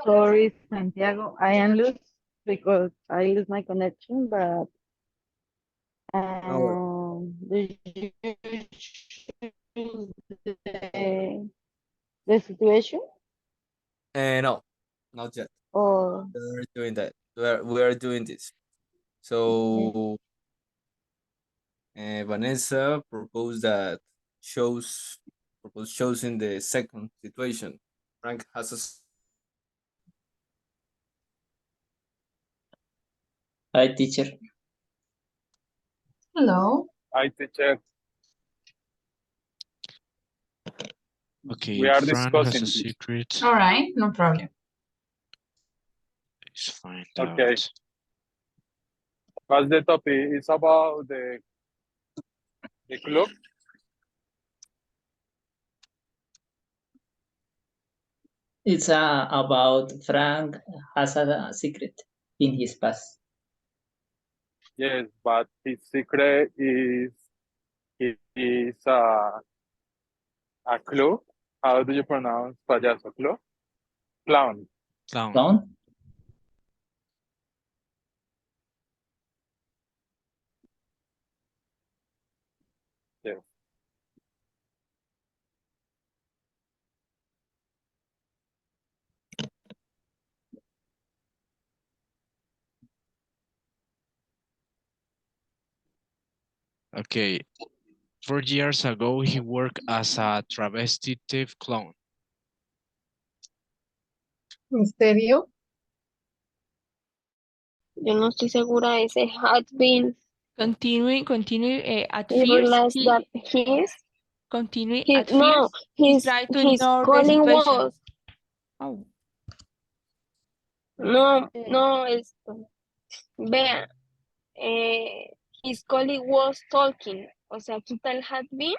Sorry, Santiago. I am lost because I lose my connection, but No worries. did you choose the situation No, not yet. or We're doing that. We are doing this. So Vanessa proposed choosing the second situation. Frank has a Hi, teacher. Hello. I teacher. Okay, We are Fran has a discussing this. secret. All right, no problem. Let's find Okay. out. What's the topic? It's about the club. It's about Frank has a secret in his past. Yes, but his secret is he is a club. How do you pronounce payaso? Club? Clown. Clown. Clown. Yes. Okay. 4 years ago, he worked as a travesti thief clown. ¿En serio? Yo no estoy segura de ese had been. Continue. At He first, realized that continue. his At no, first, he tried to his ignore the calling situation. was Oh, no esto. Vea, his colleague was talking. O sea, quita el had been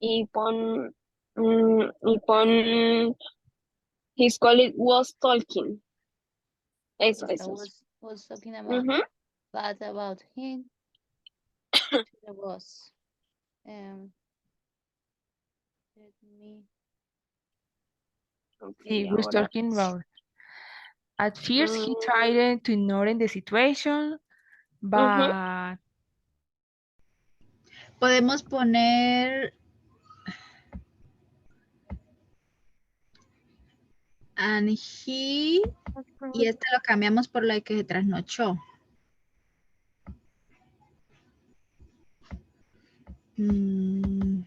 y pon his colleague was talking. Eso. Was talking about Ujú. bad about him to the boss. Let me. he Okay, was ahora. talking about. At first, he tried to ignore the situation, but Podemos poner and he y este lo cambiamos por la que se trasnochó. Espérame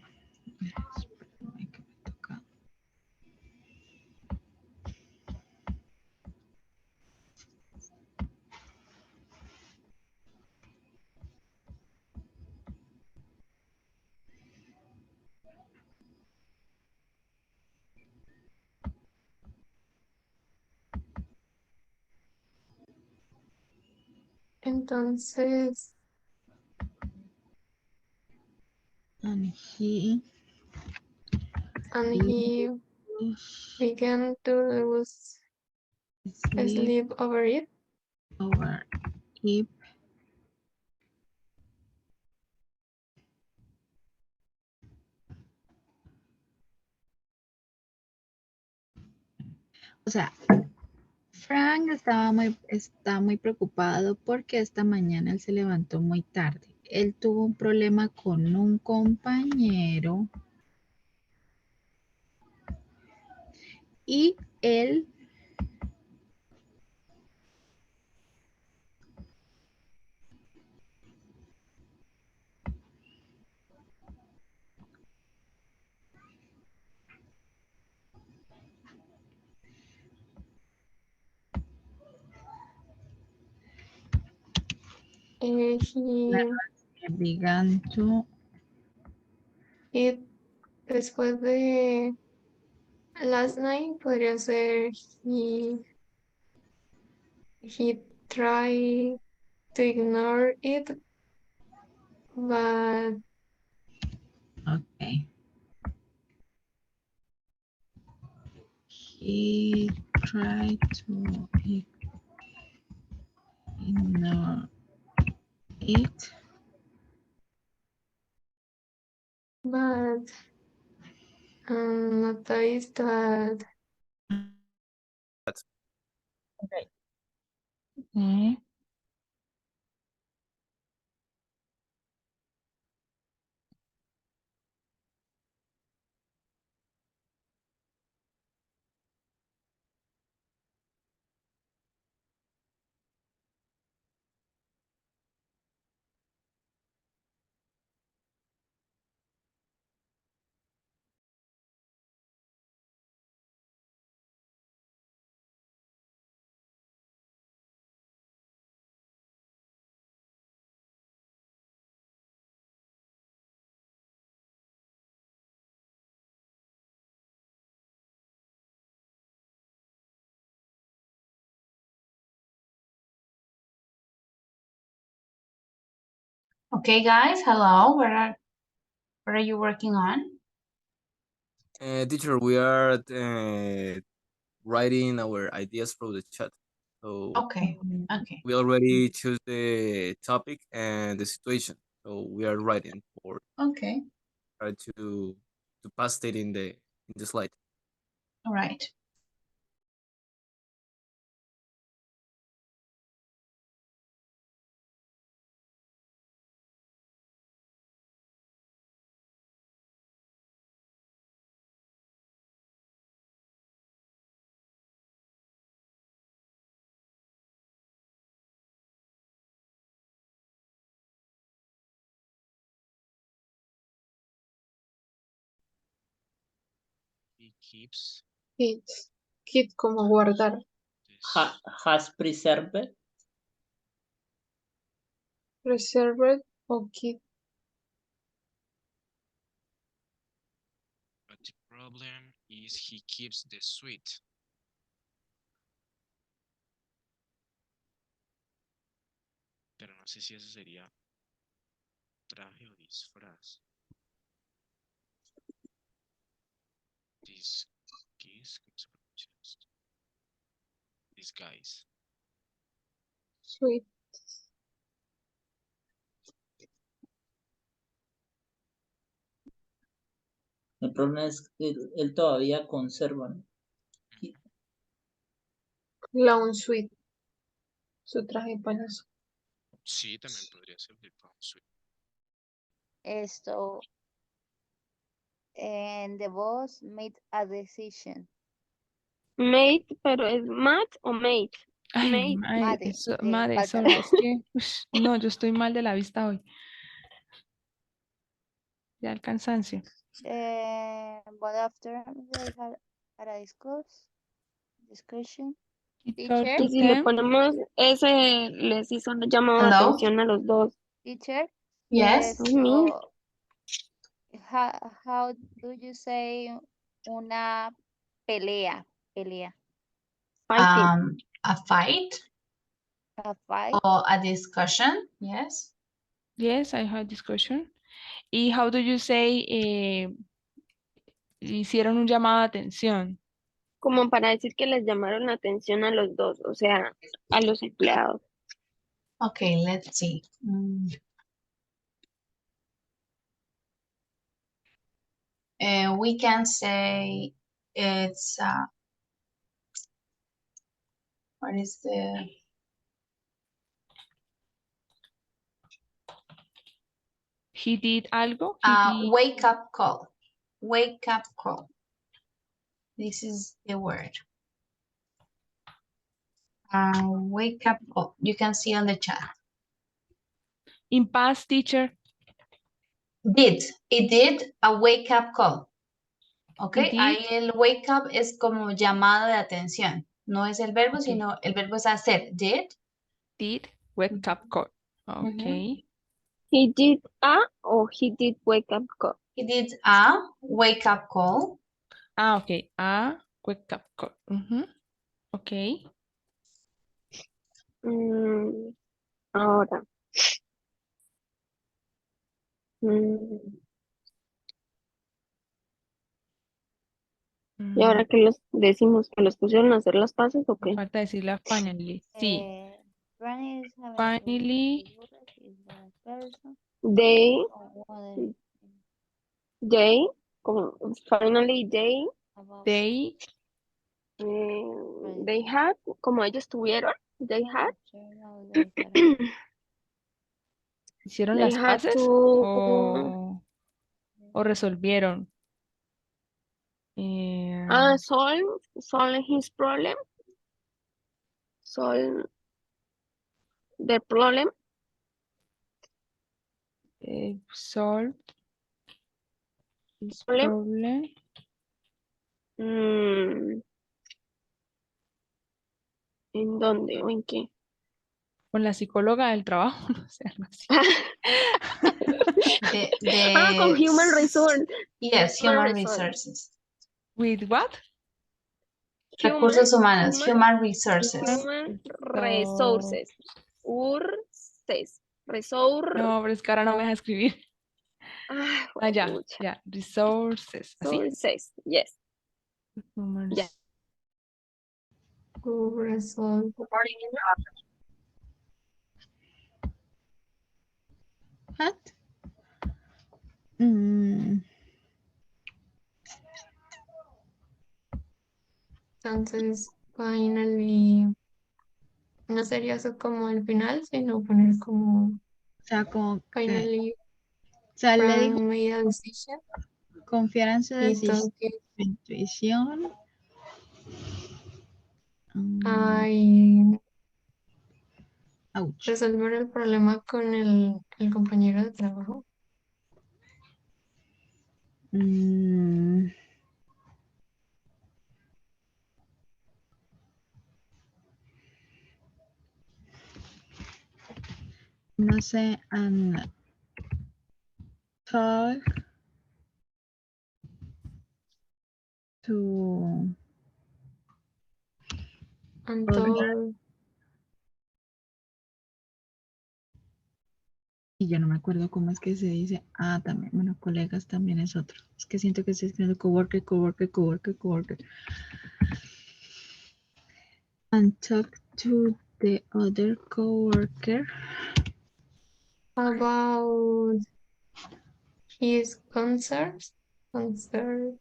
que me toca. Entonces, And he began to lose sleep over it. over it. O sea, Frank está muy preocupado porque esta mañana él se levantó muy tarde. Él tuvo un problema con un compañero y él He began to it después de last night podría ser he tried to ignore it, but okay. He tried to ignore it. but noticed that okay. Okay, guys, hello. What are you working on? Teacher, we are writing our ideas for the chat. So Okay, okay. we already choose the topic and the situation. So we are writing for Okay, try to paste it in the slide. all right. He keeps Keep como guardar. this. Has preserved. Reserved o keep. But the problem is he keeps the sweet. Pero no sé si eso sería traje o disfraz. Disguise, ¿cómo se pronuncia esto? Disguise. Sweet. El problema es que él todavía conserva, ¿no? Clown sweet. Su traje payaso. Sí, también podría ser de sweet. Esto, and the boss made a decision. Mate, pero es mat o mate. Ay, Mate. Mate, eso, sí, madre, falta eso la es que, no, yo estoy mal de la vista hoy. Ya el cansancio. But after they had a discussion, He teacher, talked to Y si le them. ponemos ese, les hizo llamado de Hello? atención a los dos. teacher, Yes. Mil. esto, how do you say una pelea? Fighting. A fight A fight? or a discussion. Yes. Yes, I had discussion. ¿Y how do you say hicieron un llamado de atención? Como para decir que les llamaron la atención a los dos, o sea, a los empleados. Okay, let's see. We can say it's what is the He did algo. He did. wake up call. Wake up call. This is the word. Wake up call. You can see on the chat. In past, teacher. It did a wake up call. Ok, It did. ahí el wake up es como llamado de atención. No es el verbo, Ok. sino el verbo es hacer. Did wake up call. Ok. He did a o he did wake up call. He did a wake up call. Ah, ok. A wake up call. Ok. Ahora. Mm, ¿Y ahora que los decimos que los pusieron a hacer las paces o Me qué? falta decirla finally. Sí. Granny is having Finally, is one person. They, Or they, como finally about they they had, como ellos tuvieron, they had, hicieron they las had paces to, o resolvieron. solve his problem, solve the problem. Solve this Problem. problem. ¿En dónde o en qué? Con la psicóloga del trabajo, no sé, algo así. Con human resource. Yes, human resources. With what? Recursos humanos, human resources. Human resources. No, pero es que ahora no me deja escribir. Ya. Resources. ¿Así? Resources, yes. Human Ya. Resolve. What? Entonces, finally, no sería eso como el final, sino poner como O sea, como que, finally, o sea, le dijo Frank made a decision. confiar en su Y told intuición. I Ouch. resolver el problema con el compañero de trabajo. no sé, and talk to And other, told y yo no me acuerdo cómo es que se dice, también, bueno, colegas también es otro, es que siento que estoy escribiendo coworker, coworker, coworker, coworker, and talk to the other coworker. about his concerns. Concern.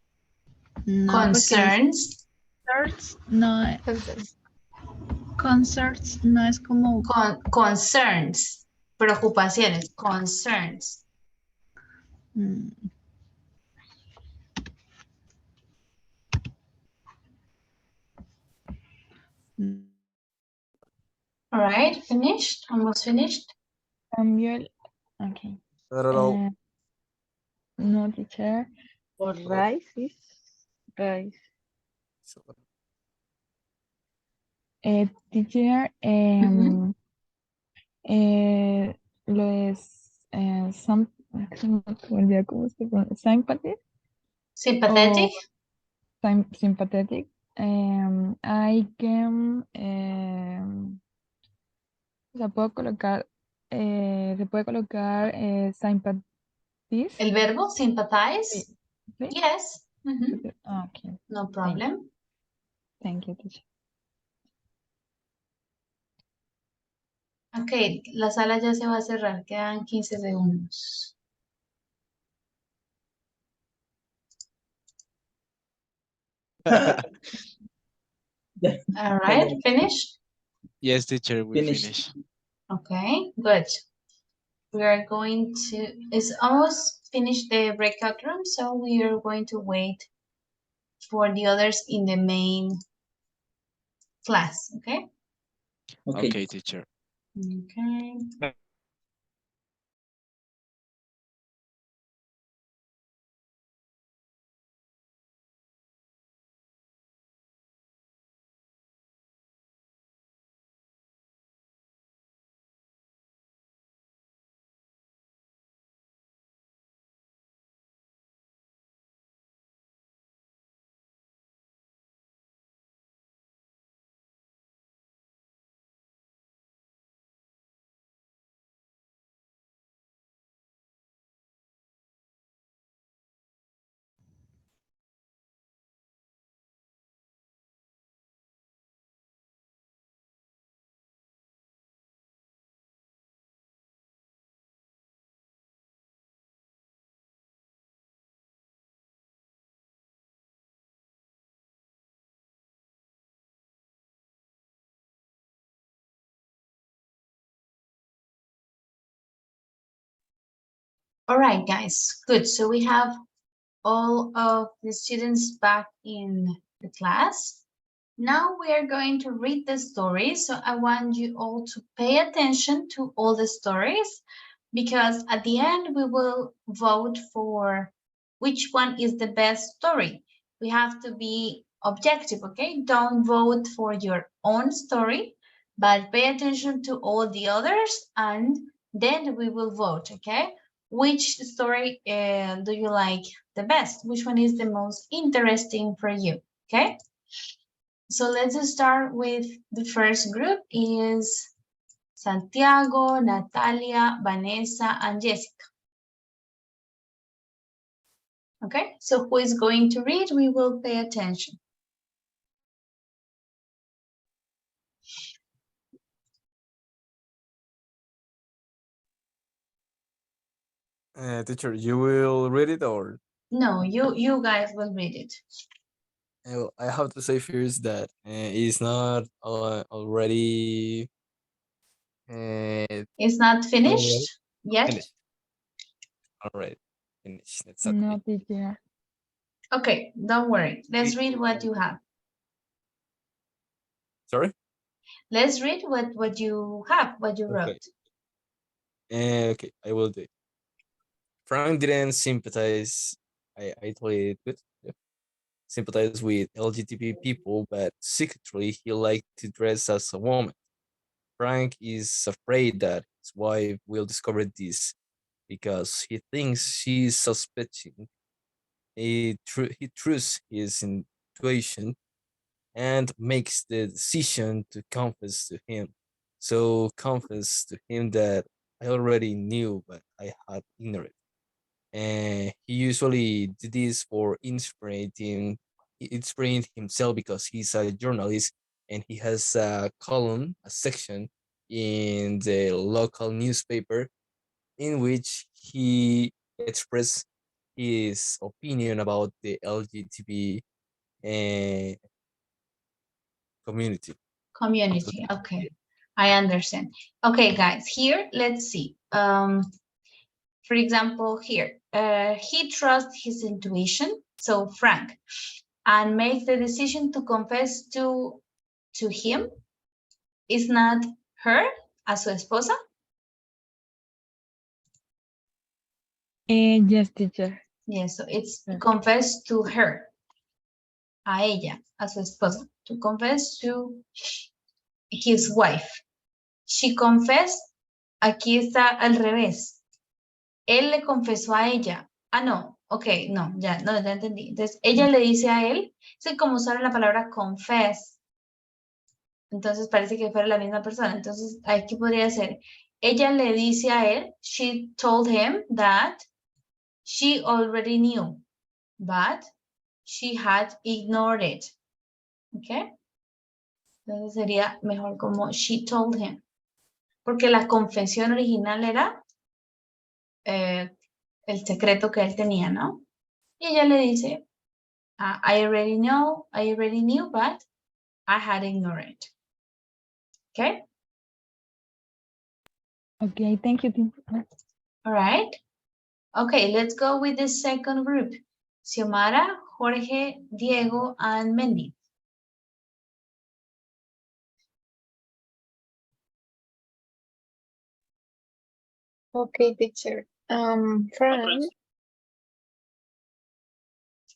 No, porque dice Concerns. concerts, no, Concerns. concerts no es como, Concerns. Preocupaciones. Concerns. mm, mm, All right, finished? Almost finished? Samuel, okay. Not at all. No, teacher. Or rice is rice. Teacher, Ujú. lo es some, se me olvidó cómo se pronuncia, sympathy Sympathetic. o sympathetic. I can, o sea, puedo colocar, se puede colocar sympathies. El verbo Sí, sympathize. sí. Yes. Ujú. Okay. No problem. Thank you, teacher. Ok, la sala ya se va a cerrar. Quedan 15 segundos. All right, finished? Yes, teacher, we Finished. finish. Okay, good. We are going to, it's almost finished the breakout room, so we are going to wait for the others in the main class, okay? Okay. Okay, teacher. Okay. All right, guys, good. So we have all of the students back in the class. Now we are going to read the stories. So I want you all to pay attention to all the stories because at the end we will vote for which one is the best story. We have to be objective, okay? Don't vote for your own story, but pay attention to all the others and then we will vote, okay? Which story do you like the best? Which one is the most interesting for you, okay? So let's start with the first group is Santiago, Natalia, Vanessa, and Jessica. Okay, so who is going to read? We will pay attention. Teacher, you will read it or? No, you guys will read it. I have to say first that it's not already It's not already finished yet? finished. Already finished. It's okay. No, teacher. Okay, don't worry. Let's read what you have. Sorry? Let's read what you have, what you Okay. wrote. Okay, I will do it. Frank didn't sympathize. I told it good. Yeah. Sympathize with LGBT people, but secretly he liked to dress as a woman. Frank is afraid that his wife will discover this because he thinks she's suspecting. He trusts his intuition and makes the decision to confess to him. So confess to him that I already knew, but I had ignored. And he usually did this for inspiring himself because he's a journalist and he has a column, a section in the local newspaper in which he expressed his opinion about the LGBT uh, community. Community. Okay. I understand. Okay, guys, here, let's see. For example, here, he trusts his intuition, so Frank, and makes the decision to confess to him. Is not her, a su esposa? Yes, teacher. Yes, so it's to confess to her, a ella, a su esposa, to confess to his wife. She confessed, aquí está al revés. Él le confesó a ella. Ah, no, ok, no, ya entendí. Entonces, ella le dice a él, es como usaron la palabra confess, entonces parece que fuera la misma persona. Entonces, aquí podría ser, ella le dice a él, she told him that she already knew, but she had ignored it. ¿Ok? Entonces sería mejor como she told him. Porque la confesión original era el secreto que él tenía, ¿no? Y ella le dice, I already knew, but I had ignored it. Okay? Okay, thank you, teacher. All right. Okay, let's go with the second group. Xiomara, Jorge, Diego, and Mendy. Okay, teacher.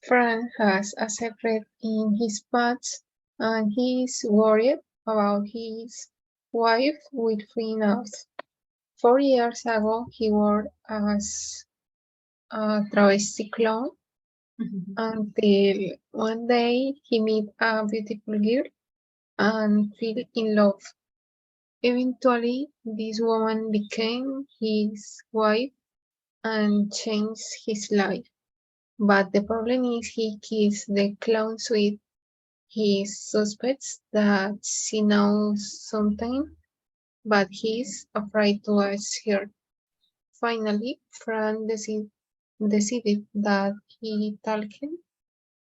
Frank has a secret in his past and he's worried about his wife will find out. 4 years ago, he worked as a travesti clown until one day he met a beautiful girl and fell in love. Eventually, this woman became his wife and changed his life. But the problem is he keeps the clown sweet. He suspects that she knows something, but he's afraid to ask her. Finally, Fran decided that he talked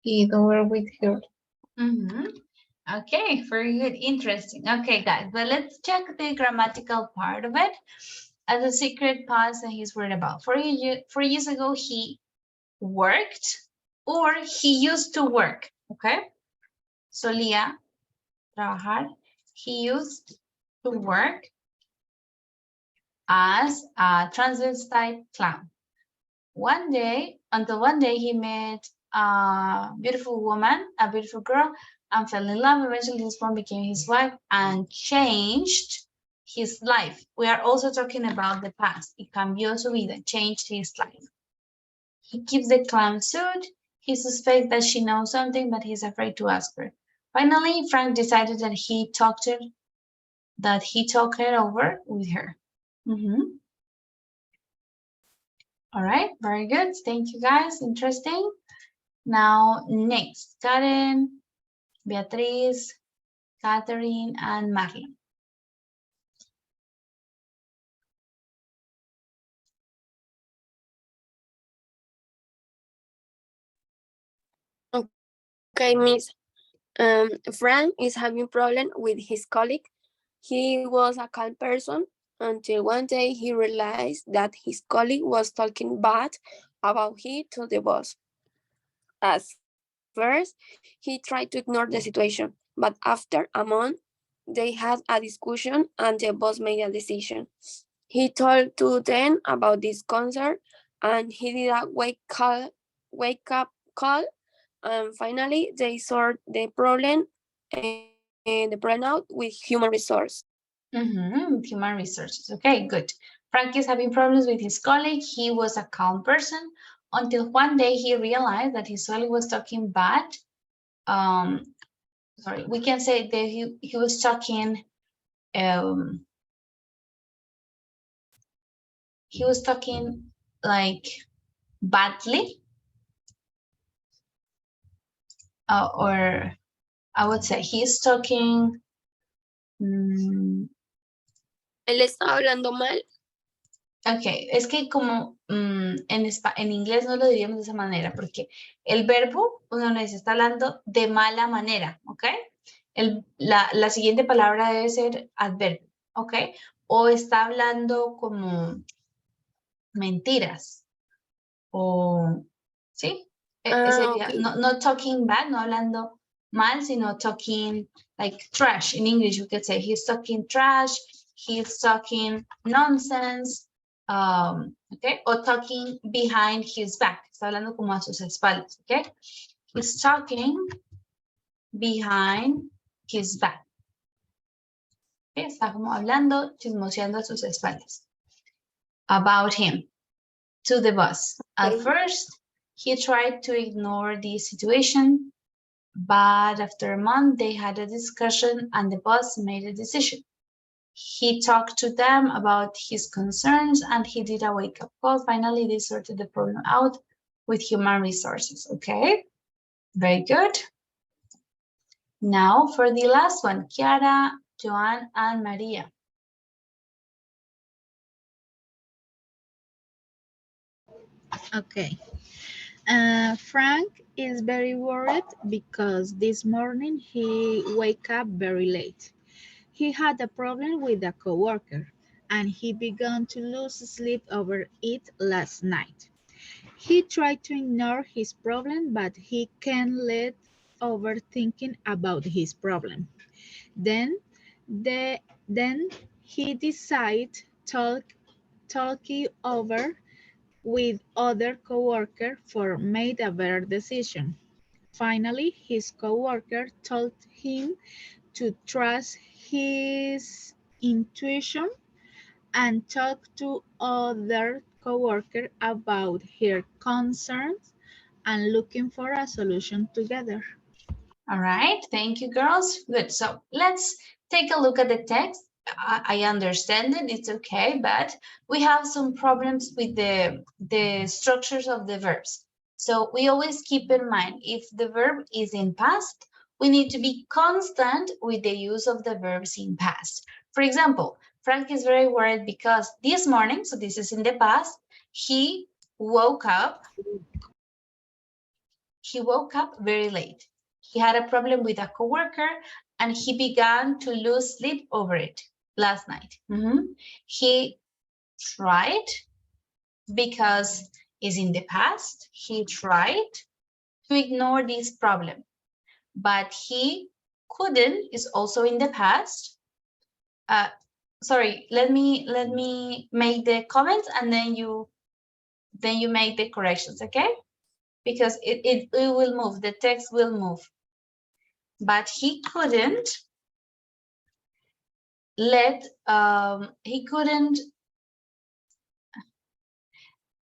it over with her. Okay, very good, interesting. Okay, guys, but let's check the grammatical part of it. As a secret past that he's worried about. 4 years ago, he worked or he used to work, okay? Solía trabajar. He used to work as a transvestite clown. Until one day he met a beautiful woman, a beautiful girl, and fell in love. Eventually this one became his wife and changed his life. We are also talking about the past. Y cambió su vida, changed his life. He keeps the clown suit. He suspects that she knows something, but he's afraid to ask her. Finally, Frank decided that he talked it over with her. All right, very good. Thank you, guys. Interesting. Now, next, Karen, Beatriz, Catherine, and Marlon. Okay, Miss. Frank is having problem with his colleague. He was a calm person until one day he realized that his colleague was talking bad about him to the boss. At first, he tried to ignore the situation, but after a month, they had a discussion and the boss made a decision. He told to them about this concert and he did a wake up call, and finally they solved the problem out with human resource. Human resources. Okay, good. Frank is having problems with his colleague. He was a calm person until one day he realized that his colleague was talking bad. Sorry, we can say that he was talking like badly, or I would say he's talking. Él estaba hablando mal. Ok, es que como en inglés no lo diríamos de esa manera, porque el verbo, uno no dice, está hablando de mala manera, ¿ok? La siguiente palabra debe ser adverbio, ¿ok? O está hablando como mentiras, o, ¿sí? Sería, Okay. no talking bad, no hablando mal, sino talking like trash. In English, we could say he's talking trash, he's talking nonsense, okay, or talking behind his back. Está hablando como a sus espaldas, okay? He's talking behind his back. Okay? Está como hablando, chismoseando a sus espaldas. About him to the boss. At first, he tried to ignore the situation, but after a month, they had a discussion and the boss made a decision. He talked to them about his concerns and he did a wake-up call. Finally, they sorted the problem out with human resources. Okay, very good. Now for the last one, Chiara, Joan, and Maria. Okay. Frank is very worried because this morning he wake up very late. He had a problem with a coworker and he began to lose sleep over it last night. He tried to ignore his problem, but he can't let overthinking about his problem. Then he decided talking over with other coworker for made a better decision. Finally, his coworker told him to trust his intuition and talk to other coworker about her concerns and looking for a solution together. All right, thank you, girls. Good. So let's take a look at the text. I understand it, it's okay, but we have some problems with the structures of the verbs. So we always keep in mind, if the verb is in past, we need to be constant with the use of the verbs in past. For example, Frank is very worried because this morning, so this is in the past, he woke up very late. He had a problem with a coworker and he began to lose sleep over it last night. He tried, because it's in the past, he tried to ignore this problem, but he couldn't is also in the past. Sorry, let me make the comments and then you make the corrections, okay? Because it will move, the text will move. But he couldn't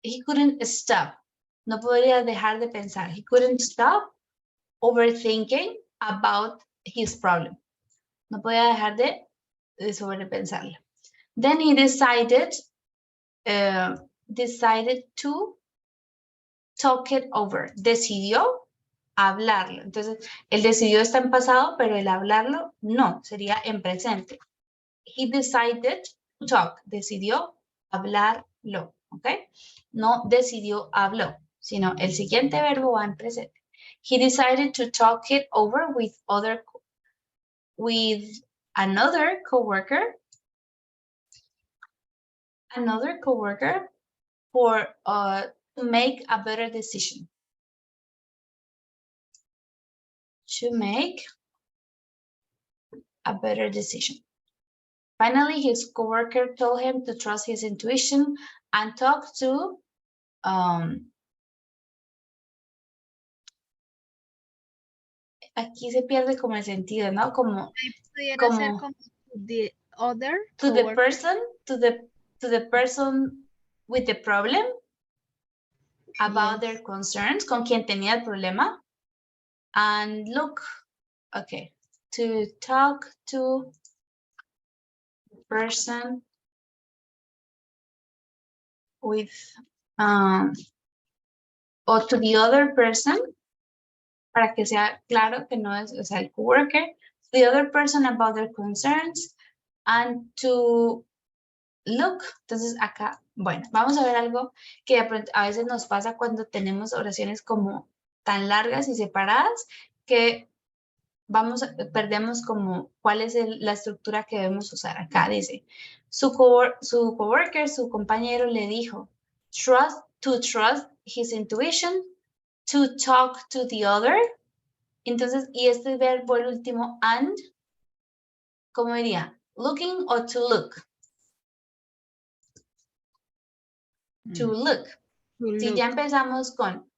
he couldn't stop. No podía dejar de pensar. He couldn't stop overthinking about his problem. No podía dejar de sobrepensarlo. Then he decided to talk it over. Decidió hablarlo. Entonces, el decidió está en pasado, pero el hablarlo no, sería en presente. He decided to talk. Decidió hablarlo, ¿ok? No decidió habló, sino el siguiente verbo va en presente. He decided to talk it over with another coworker for to make a better decision. To make a better decision. Finally, his coworker told him to trust his intuition and talk to aquí se pierde como el sentido, ¿no? Como Pudiera ser como other To the coworker? person, to the person with the problem about their Yes. concerns, con quien tenía el problema. And look, okay, to talk to the person with, or to the other person, para que sea claro que no es, o sea, el coworker, the other person about their concerns, and to look. Entonces acá, bueno, vamos a ver algo que de pronto a veces nos pasa cuando tenemos oraciones como tan largas y separadas que perdemos como cuál es la estructura que debemos usar. Acá dice, su coworker, su compañero le dijo, to trust his intuition, to talk to the other. Entonces, y este verbo, el último, and, ¿cómo diría? Looking o to look. To look. Si ya empezamos con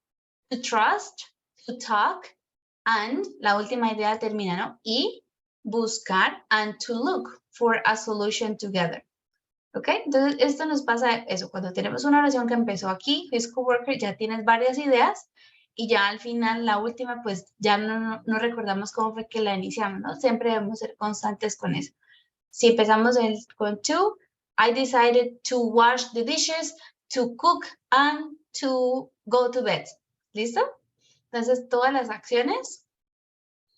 to trust, to talk, and, la última idea termina, ¿no? Y buscar, and to look for a solution together. ¿Ok? Entonces, esto nos pasa eso, cuando tenemos una oración que empezó aquí, his coworker, ya tienes varias ideas, y ya al final, la última, pues ya no recordamos cómo fue que la iniciamos, ¿no? Siempre debemos ser constantes con eso. Si empezamos con to, I decided to wash the dishes, to cook, and to go to bed. ¿Listo? Entonces, todas las acciones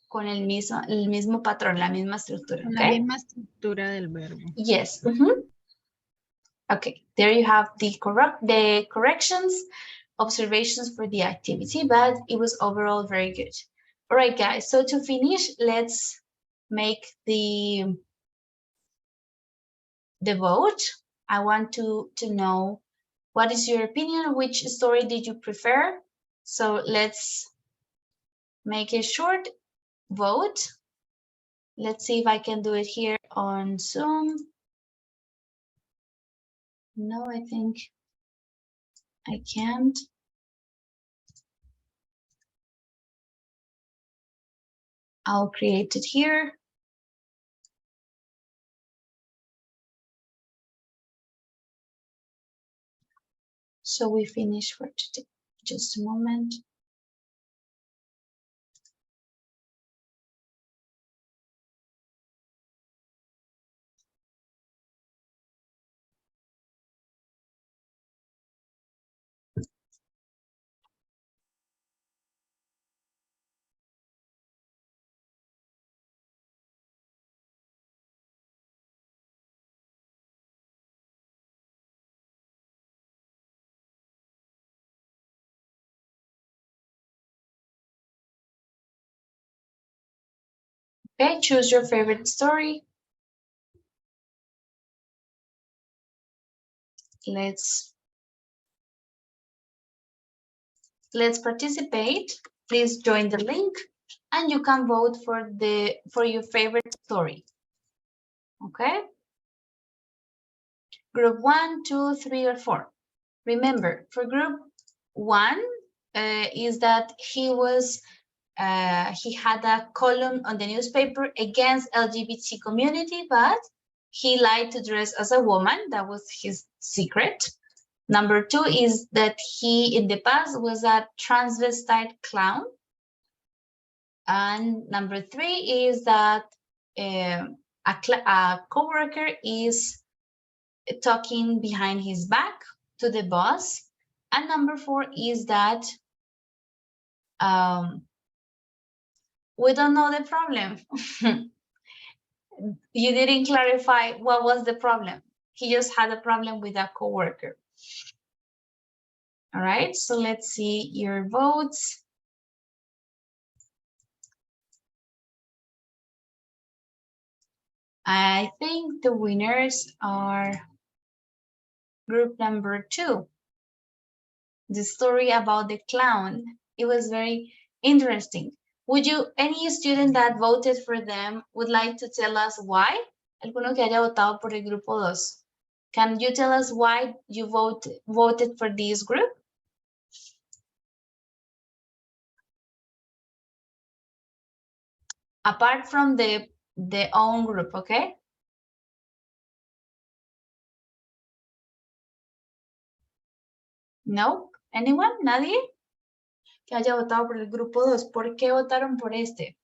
con el mismo patrón, la misma estructura, Con ¿ok? la misma estructura del verbo. Yes. Okay, there you have the corrections, observations for the activity, but it was overall very good. All right, guys, so to finish, let's make the vote. I want to know what is your opinion, which story did you prefer? So let's make a short vote. Let's see if I can do it here on Zoom. No, I think I can't. I'll create it here. So we finish for today. Just a moment. Okay, choose your favorite story. Let's participate. Please join the link and you can vote for your favorite story. Okay? Group 1, 2, 3, or 4. Remember, for group 1 is that he had a column on the newspaper against LGBT community, but he liked to dress as a woman. That was his secret. Number 2 is that he, in the past, was a transvestite clown. And number 3 is that a coworker is talking behind his back to the boss. And number 4 is that we don't know the problem. You didn't clarify what was the problem. He just had a problem with a coworker. All right, so let's see your votes. I think the winners are group number 2. The story about the clown. It was very interesting. Would you, any student that voted for them would like to tell us why? Alguno que haya votado por el grupo 2. Can you tell us why you voted for this group? Apart from the own group, okay? No? Anyone? ¿Nadie? Que haya votado por el grupo 2. ¿Por qué votaron por este?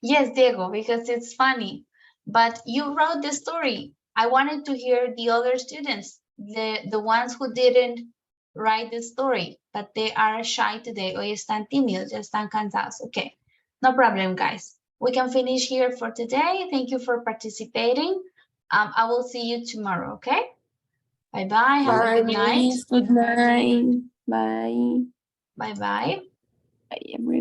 Yes, Diego, because it's funny. But you wrote the story. I wanted to hear the other students, the ones who didn't write the story, but they are shy today. Hoy están tímidos, ya están cansados. Okay, no problem, guys. We can finish here for today. Thank you for participating. I will see you tomorrow, okay? Bye-bye. Have a good night. Good night. Bye. Bye-bye. Bye, everyone.